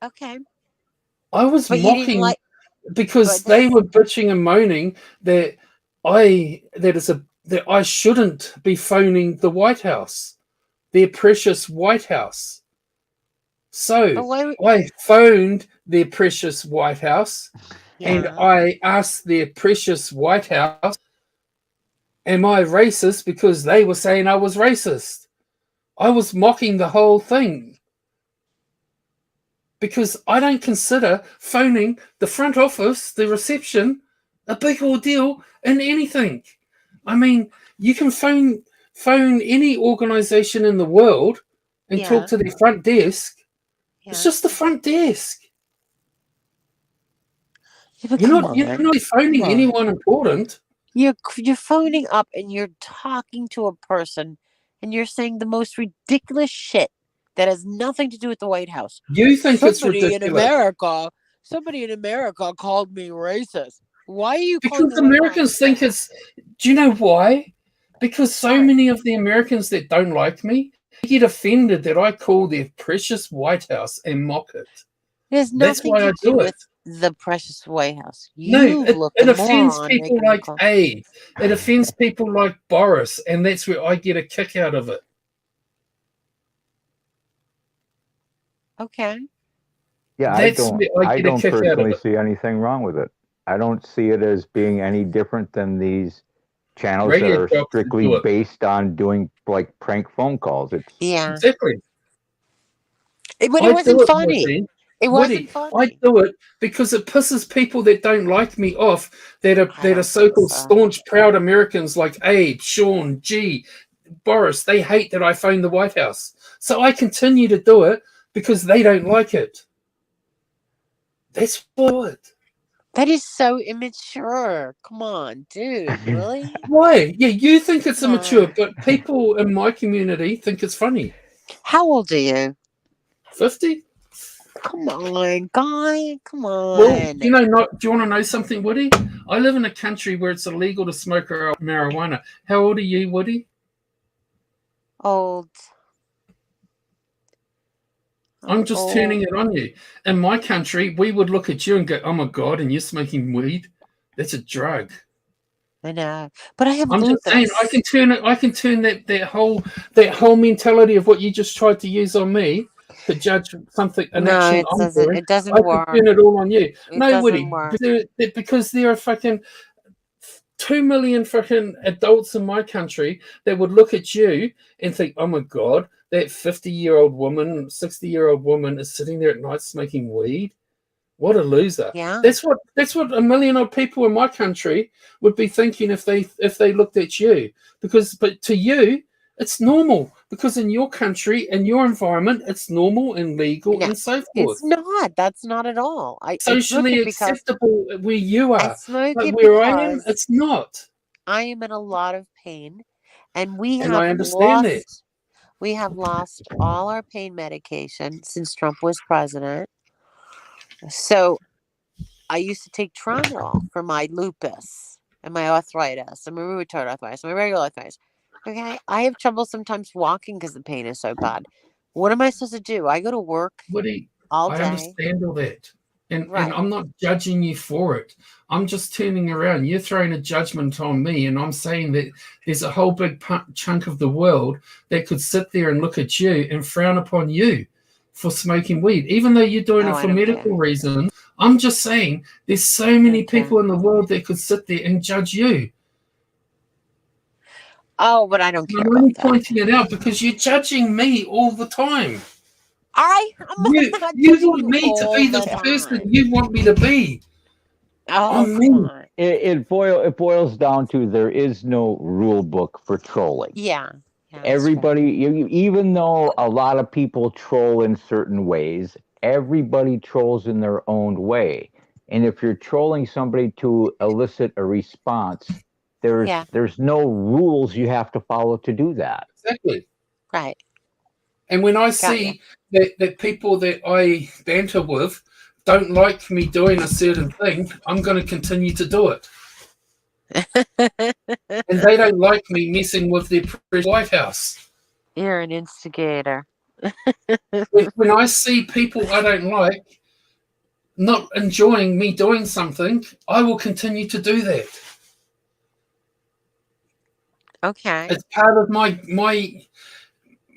Okay. I was But you didn't mocking like. because But they that's were bitching and moaning that I shouldn't be phoning the White House, their precious White House. So but why? I phoned their precious White House and Yeah. I asked their precious White House, am I racist? Because they were saying I was racist. I was mocking the whole thing because I don't consider phoning the front office, the reception, a big ordeal in anything. I mean, you can phone any organization in the world and talk Yeah. to their front desk. It's Yeah. just the front desk. Yeah, but You're not come phoning on. anyone important. You're phoning up and you're talking to a person, and you're saying the most ridiculous shit that has nothing to do with the White House. You think it's Somebody in ridiculous America, somebody in America called me racist. Why are you calling because the White House Americans think that? it's. Do you know why? Because so Why? many of the Americans that don't like me get offended that I call their precious White House and mock it. It has That's nothing why to I do do it. with the precious White House. No, You look the it offends moron people making the like call. Abe. It offends people like Boris, and that's where I get a kick out of it. Okay. Yeah, That's where I I get a don't kick out of personally it. see anything wrong with it. I don't see it as being any different than these channels that Radio are jocks strictly do it. based on doing like prank phone calls. It's Yeah. Exactly. But it I wasn't do it, funny. It wasn't Woody. I funny. do it because it pisses people that don't like me off. I That are don't think so-called so. staunch, proud Americans like Abe, Sean, G, Boris. They hate that I phone the White House, so I continue to do it because they don't like it. That's what. That is so immature. Come on, dude. Really? Why? Yeah, you think it's immature, Uh, but people in my community think it's funny. how old are you? 50? Come on, guy. Come Well, on. do you want to know something, Woody? I live in a country where it's illegal to smoke marijuana. How old are you, Woody? Old. I'm I'm just old. turning it on you. In my country, we would look at you and go, "Oh my god!" And you're smoking weed. That's a drug. I know. But I have I'm just saying, I lupus. can turn it. I can turn that whole mentality of what you just tried to use on me to judge an No, action it I'm doesn't. doing. It doesn't I can work. turn it all on you. It No, doesn't Woody, work. because there are fucking 2 million fucking adults in my country that would look at you and think, "Oh my god, that 50-year-old woman, 60-year-old woman is sitting there at night smoking weed. What a loser." Yeah. That's what a million of people in my country would be thinking if they looked at you. But to you, it's normal because in your country, in your environment, it's normal and legal No, and so it's forth. not. That's not at all. I smoke Socially it because acceptable where you I are. smoke But it where I am, because it's not. I am in a lot of pain, and And I understand that. we have lost all our pain medication since Trump was president. So I used to take Tramadol for my lupus and my arthritis and my rheumatoid arthritis, my regular arthritis. Okay, I have trouble sometimes walking because the pain is so bad. What am I supposed to do? I go to work Woody, all I day. understand all that. And Right. I'm not judging you for it. I'm just turning around. You're throwing a judgment on me, and I'm saying that there's a whole big chunk of the world that could sit there and look at you and frown upon you for smoking weed, even though you're doing Oh, it I for don't medical care. reasons. I'm just saying there's so I many don't care. people in the world that could sit there and judge you. Oh, but I don't And care I'm about only that. pointing it out because you're judging me all the time. I'm not You judging want you me to all be the the person time. you want me to be. Oh, I'm come me. on. it boils down to there is no rule book for trolling. Yeah. Yeah, that's true. Everybody, even though a lot of people troll in certain ways, everybody trolls in their own way. And if you're trolling somebody to elicit a response, Yeah. there's no rules you have to follow to do that. Exactly. Right. And when I Got you. see that people that I banter with don't like me doing a certain thing, I'm going to continue to do it. And they don't like me messing with their precious White House. You're an instigator. When I see people I don't like not enjoying me doing something, I will continue to do that. Okay. It's part of my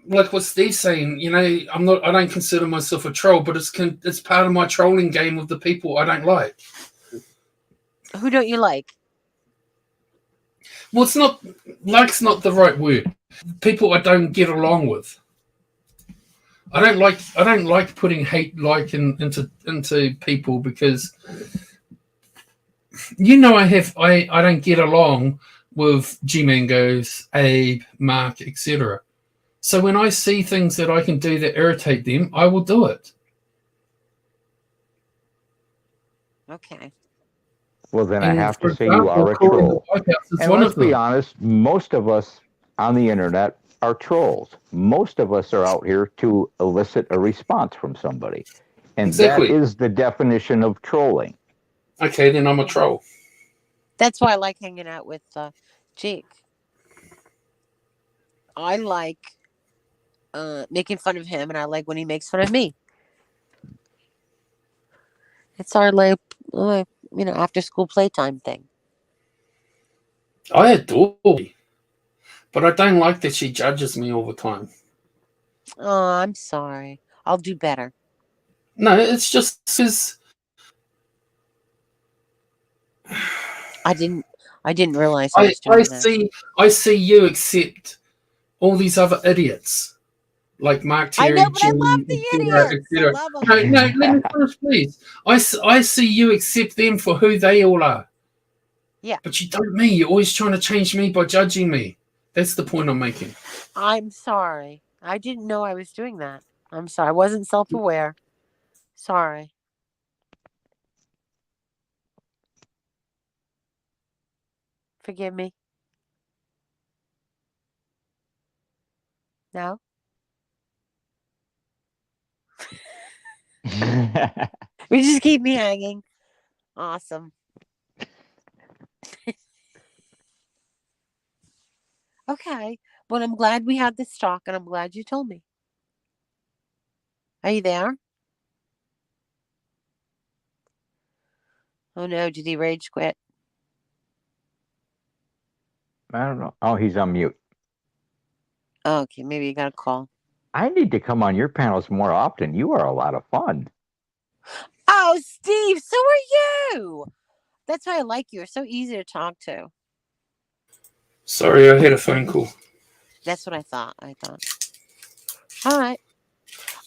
like what Steve's saying. You know, I don't consider myself a troll, but it's part of my trolling game of the people I don't like. Who don't you like? Well, it's not like's not the right word. People I don't get along with. I don't like putting hate into people because I don't get along with G Mangoes, Abe, Mark, etc. So when I see things that I can do that irritate them, I will do it. Okay. Well, then I And have for to say you example, are a calling the troll. White House is And one let's of them. be honest, most of us on the internet are trolls. Most of us are out here to elicit a response from somebody. And Exactly. that is the definition of trolling. Okay, then I'm a troll. That's why I like hanging out with Jake. I like making fun of him, and I like when he makes fun of me. It's our after school playtime thing. I adore her, but I don't like that she judges me all the time. Oh, I'm sorry. I'll do better. No, it's just says I didn't realize I was doing that. I see you accept all these other idiots like Mark I Terry, know, but I Jimmy, love the etc., idiots. I etc. love them. No, let me finish, please. I see you accept them for who they all are. Yeah. But you don't me. You're always trying to change me by judging me. That's the point I'm making. I'm sorry. I didn't know I was doing that. I'm sorry. I wasn't self-aware. Sorry. Forgive me. No? We just keep me hanging. Awesome. Okay. Well, I'm glad we had this talk, and I'm glad you told me. Are you there? Oh no, did he rage quit? I don't know. Oh, he's on mute. Oh, okay, maybe you got a call. I need to come on your panels more often. You are a lot of fun. Oh, Steve, so are you. That's why I like you. You're so easy to talk to. Sorry, I had a phone call. That's what I thought. All right.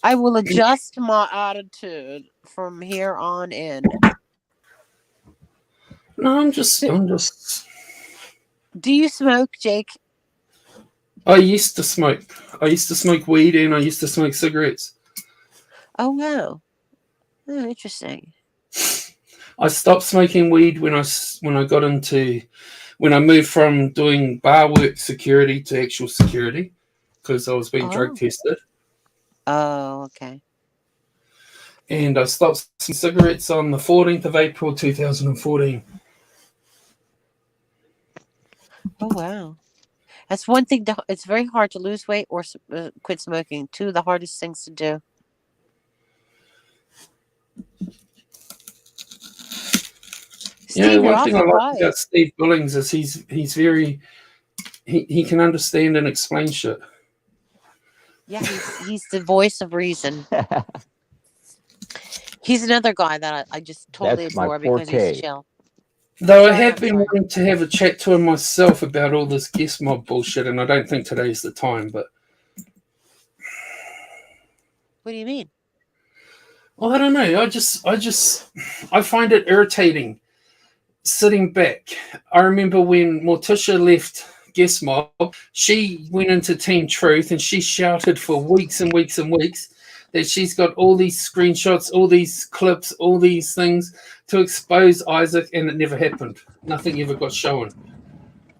I will adjust my attitude from here on in. No, I'm just. Do you smoke, Jake? I used to smoke. I used to smoke weed and I used to smoke cigarettes. Oh, wow. Oh, interesting. I stopped smoking weed when I moved from doing bar work security to actual security because I was being drug tested. Oh, okay. And I stopped smoking cigarettes on the 14th of April, 2014. Oh, wow. That's one thing. It's very hard to lose weight or quit smoking. Two of the hardest things to do. Steve, One thing I like about Steve Billings is he's very he can understand and explain shit. Yeah, he's the voice of reason. He's another guy that I just totally adore because he's chill. Though I have been wanting to have a chat to him myself about all this guest mob bullshit, and I don't think today's the time. But what do you mean? Well, I don't know. I find it irritating sitting back. I remember when Morticia left Guest Mob, she went into Team Truth and she shouted for weeks and weeks and weeks that she's got all these screenshots, all these clips, all these things to expose Isaac, and it never happened. Nothing ever got shown.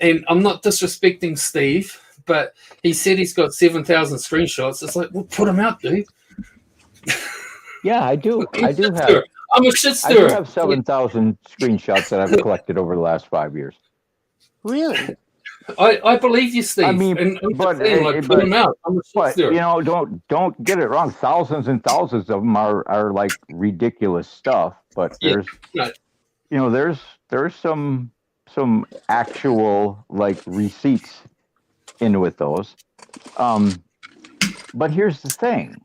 And I'm not disrespecting Steve, but he said he's got 7,000 screenshots. It's like, well, put them out, dude. Yeah, I do. I do have. I'm a shit I do stirrer. have 7,000 screenshots that I've collected over the last 5 years. Really? I believe you, Steve. I mean, and I'm but just saying, like, pull them out. I'm a shit stirrer. don't get it wrong. Thousands and thousands of them are like ridiculous stuff. But Yeah. there's No. there's some actual like receipts in with those. But here's the thing.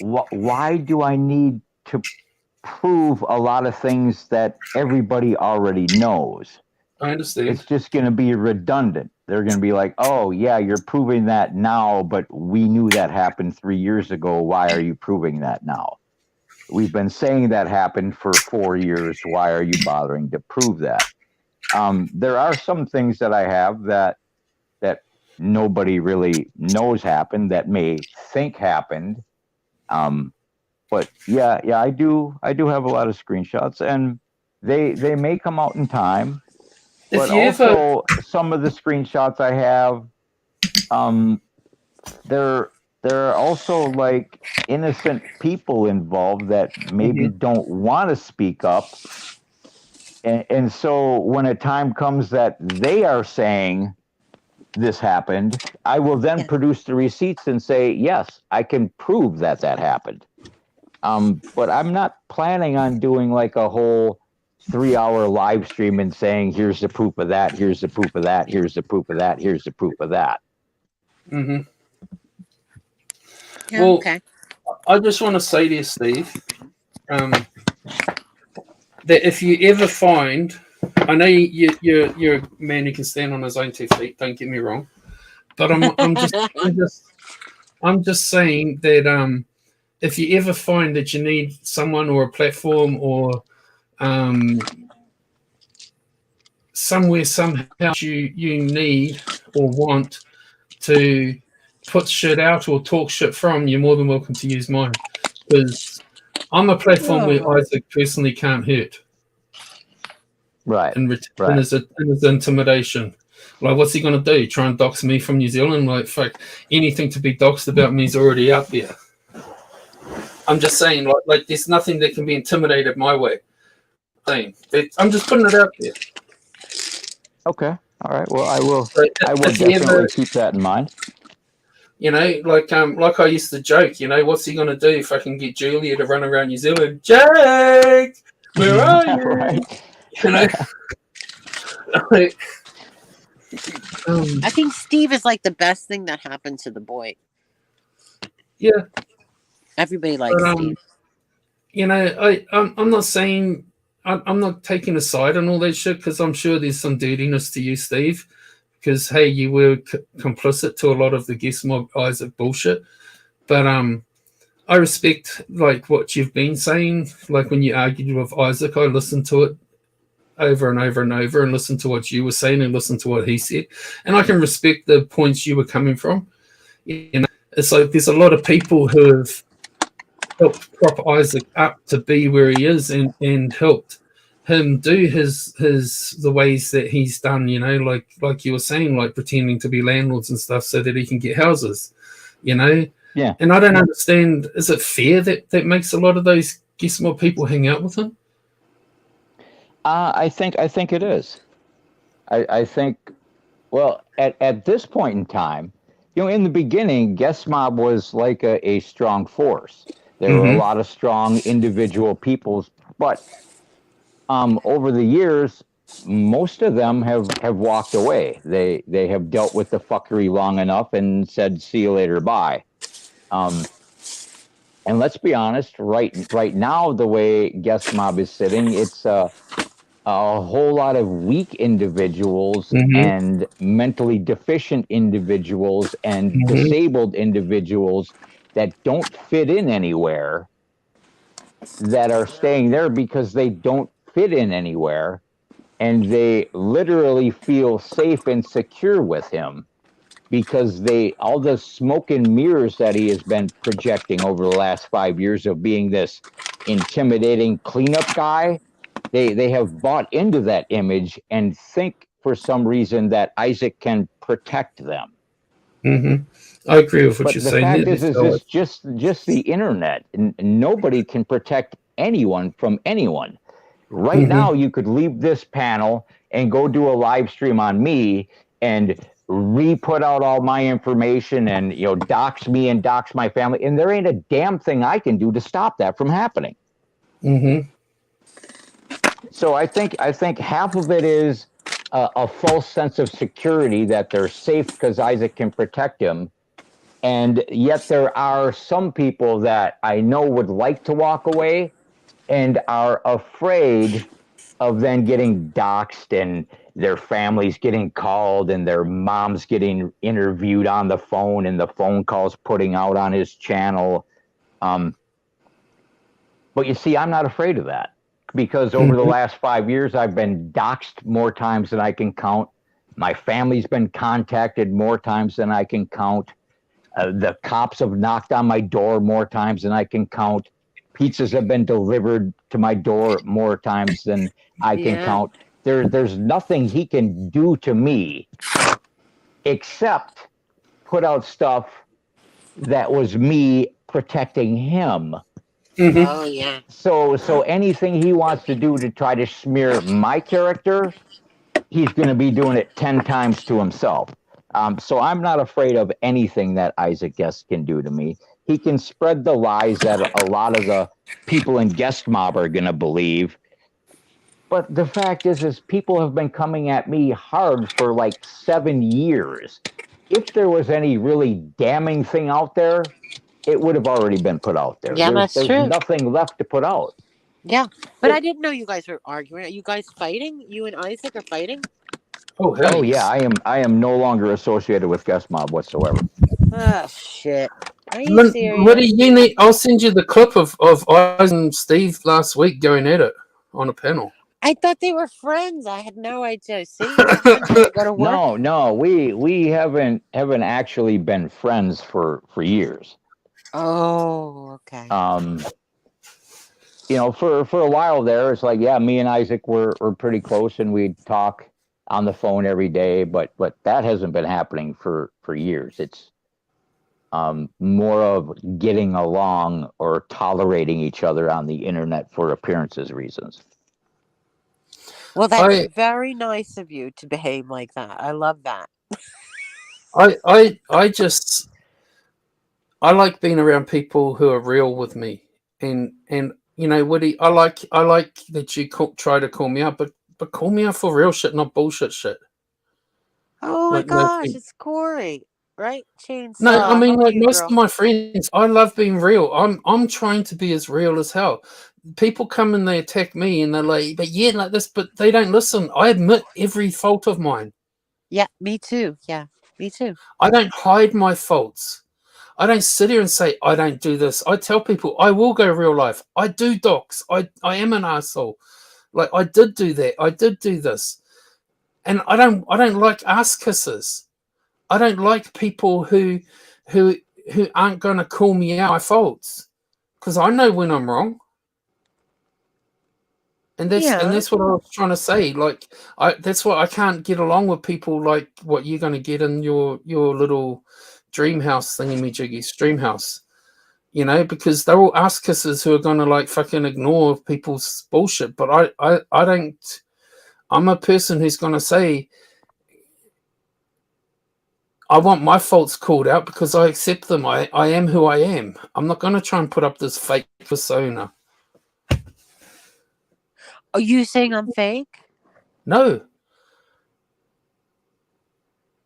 Why do I need to prove a lot of things that everybody already knows? I understand. It's just going to be redundant. They're going to be like, oh, yeah, you're proving that now, but we knew that happened 3 years ago. Why are you proving that now? We've been saying that happened for 4 years. Why are you bothering to prove that? There are some things that I have that nobody really knows happened, that may think happened. But yeah, I do have a lot of screenshots, and they may come out in time. But also, some of the screenshots I have, there are also like innocent people involved that maybe don't want to speak up, and so when a time comes that they are saying this happened, I will then produce the receipts and say, yes, I can prove that happened. But I'm not planning on doing like a whole 3-hour live stream and saying, here's the proof of that, here's the proof of that, here's the proof of that, here's the proof of that. Mm-hmm. Yeah, Well, okay. I just want to say to you, Steve, that if you ever find, I know you're a man who can stand on his own 2 feet. Don't get me wrong, but I'm just saying that if you ever find that you need someone or a platform or somewhere somehow you need or want to put shit out or talk shit from, you're more than welcome to use mine, because I'm a platform where Isaac personally can't hurt. Right. And his intimidation. Like, what's he going to do? Try and dox me from New Zealand? Like, fuck, anything to be doxed about me is already out there. I'm just saying, like there's nothing that can be intimidated my way. I'm just putting it out there. Okay. All right. Well, I will definitely keep that in mind. You know, like I used to joke, you know, what's he going to do if I can get Julia to run around New Zealand? Jake, where are you? Right. You know? I think Steve is like the best thing that happened to the boy. Yeah. Everybody likes Steve. You know, I'm not saying I'm not taking a side on all that shit, because I'm sure there's some dirtiness to you, Steve. Because hey, you were complicit to a lot of the guest mob Isaac bullshit. But I respect like what you've been saying. Like when you argued with Isaac, I listened to it over and over and over, and listened to what you were saying and listened to what he said, and I can respect the points you were coming from. You know, it's like there's a lot of people who have helped prop Isaac up to be where he is, and helped him do the ways that he's done, you know, like you were saying, like pretending to be landlords and stuff so that he can get houses, you know. Yeah. And I don't understand, is it fair that makes a lot of those guess more people hang out with him? I think it is. I think, well, at this point in time, you know, in the beginning, Guest Mob was like a strong force. There were a lot of strong individual peoples, but over the years, most of them have walked away. They have dealt with the fuckery long enough and said, "See you later, bye." And let's be honest, right now, the way Guest Mob is sitting, it's a whole lot of weak individuals and mentally deficient individuals and disabled individuals that don't fit in anywhere, that are staying there because they don't fit in anywhere, and they literally feel safe and secure with him because all the smoke and mirrors that he has been projecting over the last 5 years of being this intimidating cleanup guy, they have bought into that image and think for some reason that Isaac can protect them. I agree with what But you're the saying fact there. is it's just the internet, and nobody can protect anyone from anyone. Right now, you could leave this panel and go do a live stream on me and re-put out all my information and dox me and dox my family, and there ain't a damn thing I can do to stop that from happening. So I think half of it is a false sense of security that they're safe because Isaac can protect him. And yet there are some people that I know would like to walk away and are afraid of then getting doxxed and their families getting called and their moms getting interviewed on the phone and the phone calls putting out on his channel. But you see, I'm not afraid of that because over the last 5 years, I've been doxxed more times than I can count. My family's been contacted more times than I can count. The cops have knocked on my door more times than I can count. Pizzas have been delivered to my door more times than I can Yeah. count. There's nothing he can do to me except put out stuff that was me protecting him. Oh yeah. So anything he wants to do to try to smear my character, he's going to be doing it 10 times to himself. So I'm not afraid of anything that Isaac Guest can do to me. He can spread the lies that a lot of the people in Guest Mob are going to believe. But the fact is people have been coming at me hard for like 7 years. If there was any really damning thing out there, it would have already been put out there. Yeah, that's There's true. nothing left to put out. Yeah, but I didn't know you guys were arguing. Are you guys fighting? You and Isaac are fighting? Oh, hell Oh yes. yeah, I am no longer associated with Guest Mob whatsoever. Oh shit! Are you What serious? do you need? I'll send you the clip of Isaac and Steve last week going at it on a panel. I thought they were friends. I had no idea. See, that's why I go to work. No, we haven't actually been friends for years. Oh, okay. For a while there, it's like, yeah, me and Isaac were pretty close, and we'd talk on the phone every day, but that hasn't been happening for years. It's more of getting along or tolerating each other on the internet for appearances reasons. Well, that's very nice of you to behave like that. I love that. I like being around people who are real with me, and Woody, I like that you try to call me out, but call me out for real shit, not bullshit shit. Oh my Like, gosh, it's Corey, right? Chainsaw. No, I mean, How are like you, most girl? of my friends, I love being real. I'm trying to be as real as hell. People come and they attack me, and they're like, "But yeah, like this," but they don't listen. I admit every fault of mine. Yeah, me too. Yeah, me too. I don't hide my faults. I don't sit here and say I don't do this. I tell people I will go real life. I do docs. I am an asshole. Like I did do that. I did do this, and I don't like ass kissers. I don't like people who aren't going to call me out my faults, because I know when I'm wrong. And that's what I was trying to say. Like that's why I can't get along with people like what you're going to get in your little dream house thingy-majiggy stream house. Because they're all ass kissers who are going to like fucking ignore people's bullshit. But I don't. I'm a person who's going to say, I want my faults called out because I accept them. I am who I am. I'm not going to try and put up this fake persona. Are you saying I'm fake? No.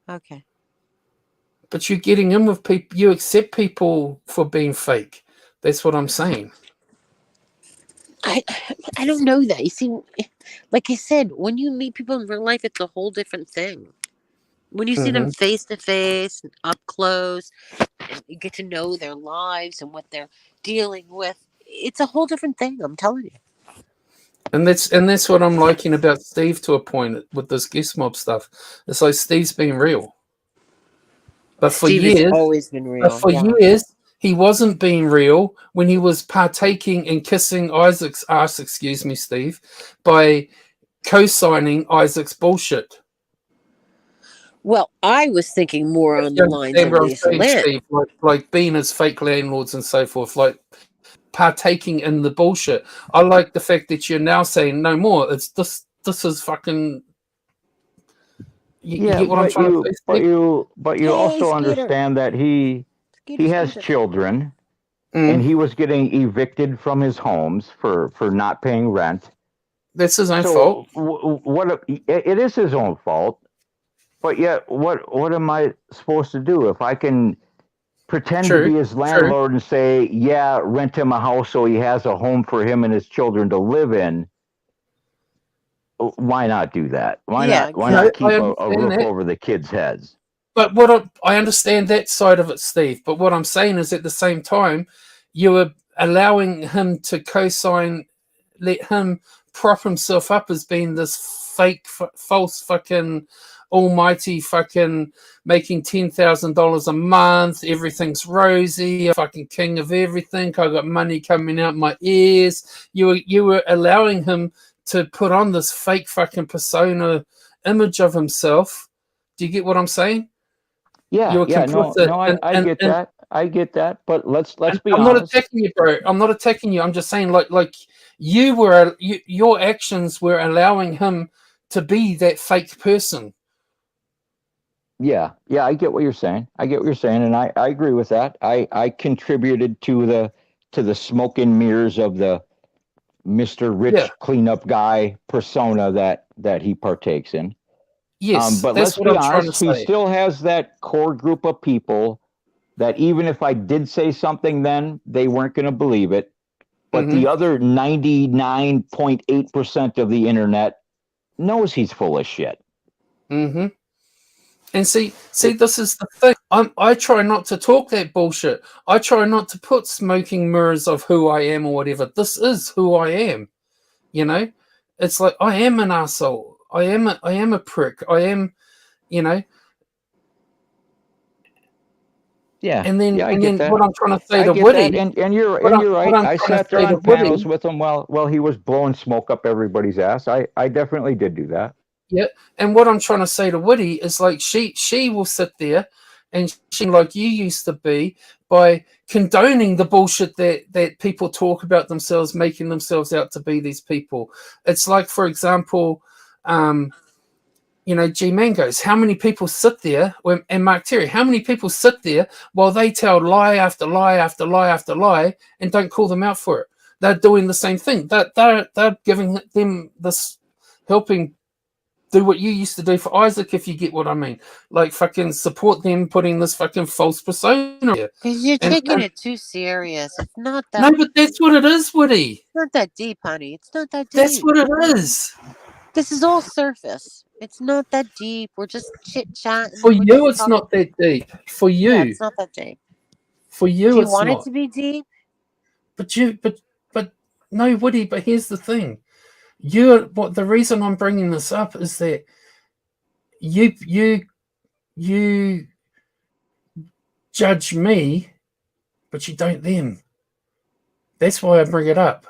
Okay. But you're getting in with people. You accept people for being fake. That's what I'm saying. I don't know that. You see, like I said, when you meet people in real life, it's a whole different thing. When you see them face to face, up close, and you get to know their lives and what they're dealing with, it's a whole different thing. I'm telling you. And that's what I'm liking about Steve to a point with this Guest Mob stuff. It's like Steve's being real. But for Steve years, has always been real. years, he wasn't being real when he was partaking and kissing Isaac's ass, excuse me, Steve, by co-signing Isaac's bullshit. Well, I was thinking more If on you the lines understand of what I'm Lisa saying, Lynn. Steve, like being as fake landlords and so forth, like partaking in the bullshit. I like the fact that you're now saying no more. It's this. This is fucking. You Yeah, get what I'm trying to say, Steve? but you Hey, also Skeeter. understand that Skeeter, he has Skeeter. children, and Mm. he was getting evicted from his homes for not paying rent. That's his own fault. So it is his own fault. But yet, what am I supposed to do if I can pretend to True. be his True. landlord and say, yeah, rent him a house so he has a home for him and his children to live in? Why not do that? Yeah, Why No, not I keep a understand roof that. over the kids' heads? But I understand that side of it, Steve. But what I'm saying is, at the same time, you are allowing him to co-sign, let him prop himself up as being this fake, false fucking almighty fucking making $10,000 a month. Everything's rosy. I'm fucking king of everything. I got money coming out my ears. You were allowing him to put on this fake fucking persona image of himself. Do you get what I'm saying? You Yeah, were yeah, complicit, I get and that. I get that. But let's be I'm not honest. attacking you, bro. I'm not attacking you. I'm just saying, like your actions were allowing him to be that fake person. Yeah, yeah, I get what you're saying. I get what you're saying, and I agree with that. I contributed to the smoke and mirrors of the Mr. Yeah. Rich cleanup guy persona that he partakes in. Yes, But that's let's what be I'm trying to honest, he say. still has that core group of people that even if I did say something then, they weren't going to believe it. But Mm-hmm. the other 99.8% of the internet knows he's full of shit. Mm-hmm. And see, this is the thing. I try not to talk that bullshit. I try not to put smoking mirrors of who I am or whatever. This is who I am. You know, it's like I am an asshole. I am a prick. I am, you know. Yeah, And then yeah, I get what that. I'm trying to say I to get that, Woody, and you're what right. I'm I trying to sat there say to on panels Woody, with him while he was blowing smoke up everybody's ass. I definitely did do that. yeah. And what I'm trying to say to Woody is like she will sit there and she like you used to be by condoning the bullshit that people talk about themselves, making themselves out to be these people. It's like, for example, G Mangoes, how many people sit there, and Mark Terry, how many people sit there while they tell lie after lie after lie after lie and don't call them out for it? They're doing the same thing. They're giving them this, helping do what you used to do for Isaac, if you get what I mean. Like fucking support them putting this fucking false persona here. Because you're And taking it too serious. It's not that. no, but that's what it is, Woody. It's not that deep, honey. It's not that That's deep. what it is. This is all surface. It's not that deep. We're just chit For chatting. We're you, just it's talking. not that deep. For Yeah, you, it's not that deep. for Do you, you it's want it not. to be deep? But no, Woody. But here's the thing. The reason I'm bringing this up is that you judge me, but you don't them. That's why I bring it up.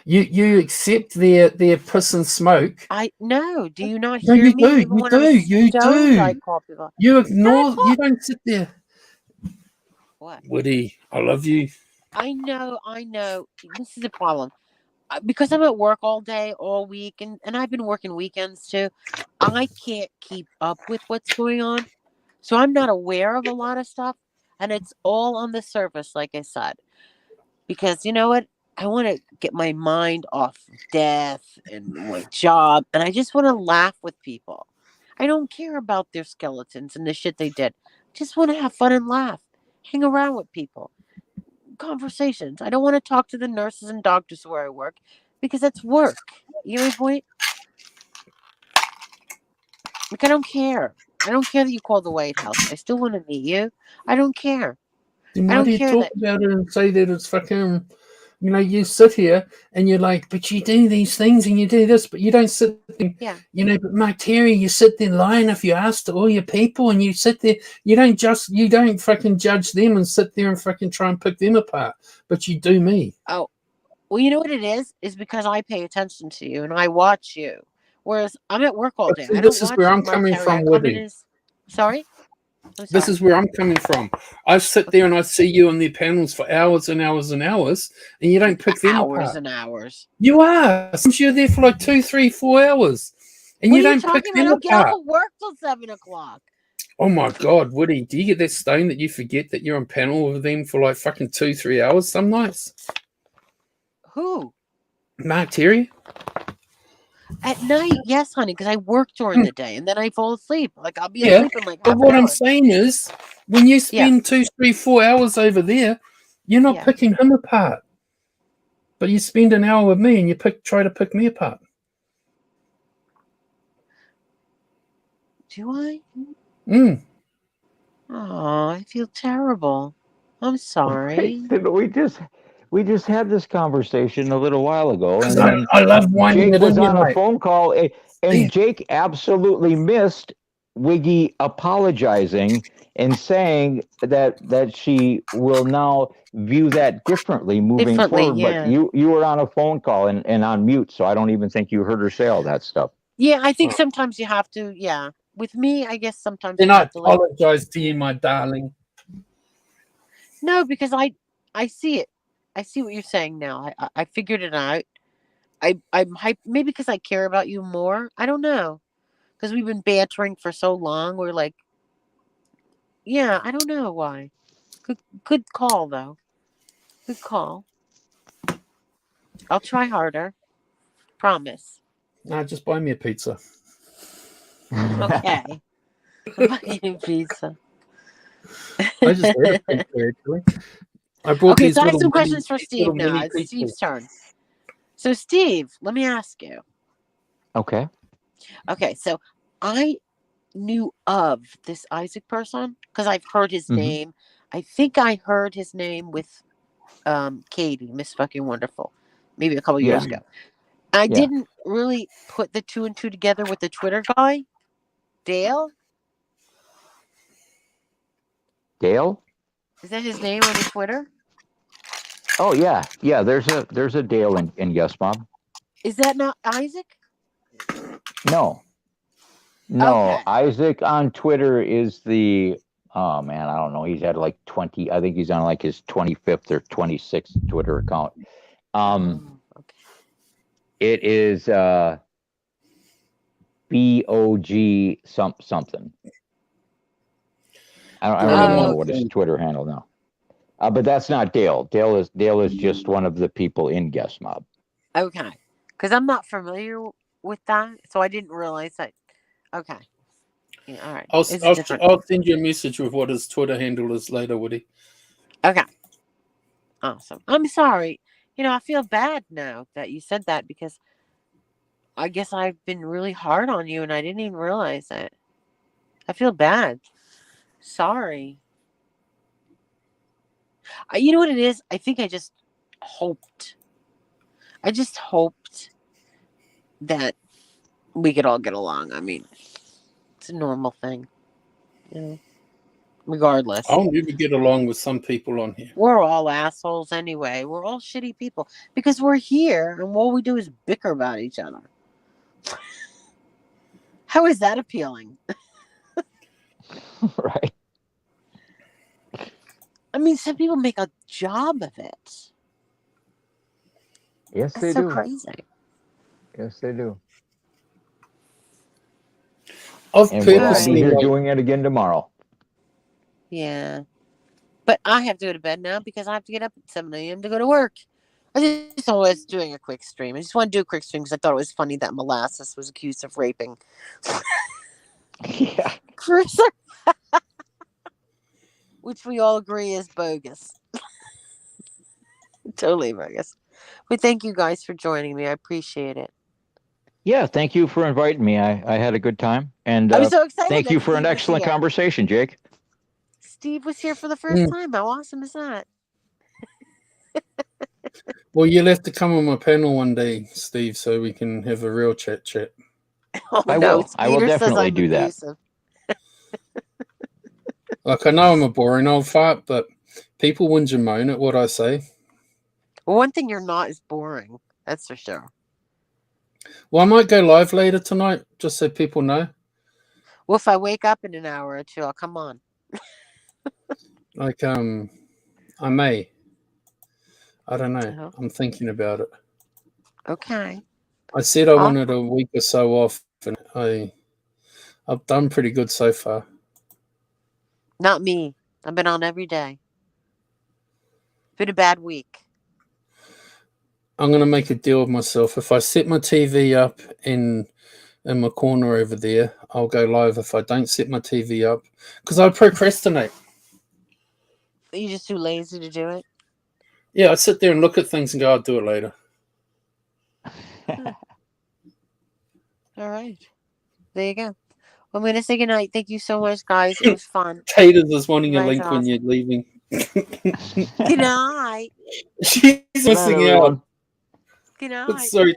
You accept their piss and smoke. I no. Do you not No, hear you me? do. Even You when I'm do. You stoned, I do. call people. You I ignore. call You don't sit there. what? Woody, I love you. I know. I know. This is a problem. Because I'm at work all day, all week, and I've been working weekends too. I can't keep up with what's going on. So I'm not aware of a lot of stuff. And it's all on the surface, like I said. Because you know what? I want to get my mind off of death and my job. And I just want to laugh with people. I don't care about their skeletons and the shit they did. I just want to have fun and laugh. Hang around with people. Conversations. I don't want to talk to the nurses and doctors where I work because that's work. You know my point? Like, I don't care. I don't care that you called the White House. I still want to meet you. I don't care. Then I why don't do you care talk that. about it and say that it's fucking? You sit here and you're like, but you do these things and you do this, but you don't sit there. Yeah. But Mark Terry, you sit there lying if you ask to all your people, and you sit there. You don't fucking judge them and sit there and fucking try and pick them apart, but you do me. Oh, well, you know what it is? Is because I pay attention to you and I watch you. Whereas I'm at work all But day. see, I don't this is watch where you, I'm Mark coming Terry. I from, come in Woody. as Sorry? I'm This sorry. is where I'm coming from. I sit there and I see you on their panels for hours and hours and hours, and you don't pick them Hours apart. and hours. You are. Sometimes you're there for like 2, 3, 4 hours, and What you are you don't pick talking about? I them don't get off apart. of work till 7 o'clock. Oh my God, Woody, do you get that stone that you forget that you're on panel with them for like fucking 2, 3 hours some nights? Who? Mark Terry? At night, yes, honey, because I work during the day and then I fall asleep. Like I'll be Yeah. asleep in like But half an what I'm hour. saying is, when you Yeah. spend 2, 3, 4 hours over there, you're not Yeah. picking him apart. But you spend an hour with me and you try to pick me apart. Do I? Mm. Oh, I feel terrible. I'm sorry. We just had this conversation a little while ago, Because and then I love whining Jake it was in you, on a mate. phone call, and Yeah. Jake absolutely missed Wiggy apologizing and saying that she will now view that differently moving Differently, forward. But yeah. you were on a phone call and on mute, so I don't even think you heard her say all that stuff. Yeah, I think sometimes you have to, yeah. With me, I guess sometimes Then you I have to like apologize to you, my darling. no, because I see it. I see what you're saying now. I figured it out. I'm hype maybe because I care about you more. I don't know. Because we've been bantering for so long. We're like, yeah, I don't know why. Good call though. Good call. I'll try harder. Promise. Nah, just buy me a pizza. Okay. Fucking pizza. I just had a pizza, actually. I brought Okay, these so I have little some mini, questions for Steve now. It's pizzas. Steve's turn. So Steve, let me ask you. Okay. Okay, so I knew of this Isaac person because I've heard his Mhm. name. I think I heard his name with Katie, Miss Fucking Wonderful, maybe a couple years Yeah. ago. I Yeah. didn't really put the two and two together with the Twitter guy, Dale. Dale? Is that his name on the Twitter? Oh yeah. Yeah, there's a Dale in Yes Mom. Is that not Isaac? No. No, Okay. Isaac on Twitter is the oh man, I don't know. He's had like 20, I think he's on like his 25th or 26th Twitter account. Okay. It is BOG something. I don't even remember what his Twitter handle now. But that's not Dale. Dale is just one of the people in Guest Mob. Okay. Because I'm not familiar with that, so I didn't realize that. Okay. Yeah, all right. It's different. I'll send you a message with what his Twitter handle is later, Woody. Okay. Awesome. I'm sorry. I feel bad now that you said that because I guess I've been really hard on you and I didn't even realize it. I feel bad. Sorry. You know what it is? I think I just hoped. I just hoped that we could all get along. I mean, it's a normal thing. Regardless. I'll never get along with some people on here. We're all assholes anyway. We're all shitty people because we're here and all we do is bicker about each other. How is that appealing? Right. I mean, some people make a job of it. Yes, That's they so do. crazy. Yes, they do. I've And we'll all be purposely here doing it again tomorrow. Yeah. But I have to go to bed now because I have to get up at 7 a.m. to go to work. I just was doing a quick stream. I just want to do a quick stream because I thought it was funny that Molasses was accused of raping. Yeah. Which we all agree is bogus. Totally bogus. But thank you guys for joining me. I appreciate it. Yeah, thank you for inviting me. I had a good time. And I was so excited. thank that you for an Steve was excellent here. conversation, Jake. Steve was here for the first time. How awesome is that? Well, you'll have to come on my panel one day, Steve, so we can have a real chat. Oh, I no. will. I will Peter says definitely I'm do that. abusive. Like, I know I'm a boring old fart, but people whinge and moan at what I say. Well, one thing you're not is boring. That's for sure. Well, I might go live later tonight, just so people know. Well, if I wake up in an hour or two, I'll come on. Like, I may. I don't know. Oh, I'm thinking about it. okay. I said I I'll, wanted a week or so off, and I've done pretty good so far. not me. I've been on every day. It's been a bad week. I'm going to make a deal with myself. If I set my TV up in my corner over there, I'll go live. If I don't set my TV up, because I procrastinate. Are you just too lazy to do it? Yeah, I sit there and look at things and go, I'll do it later. All right. There you go. Well, I'm going to say goodnight. Thank you so much, guys. It was fun. Taters is wanting a You guys link are when awesome. you're leaving. Good night. She's Good night, missing out. everyone. Good night. Sorry.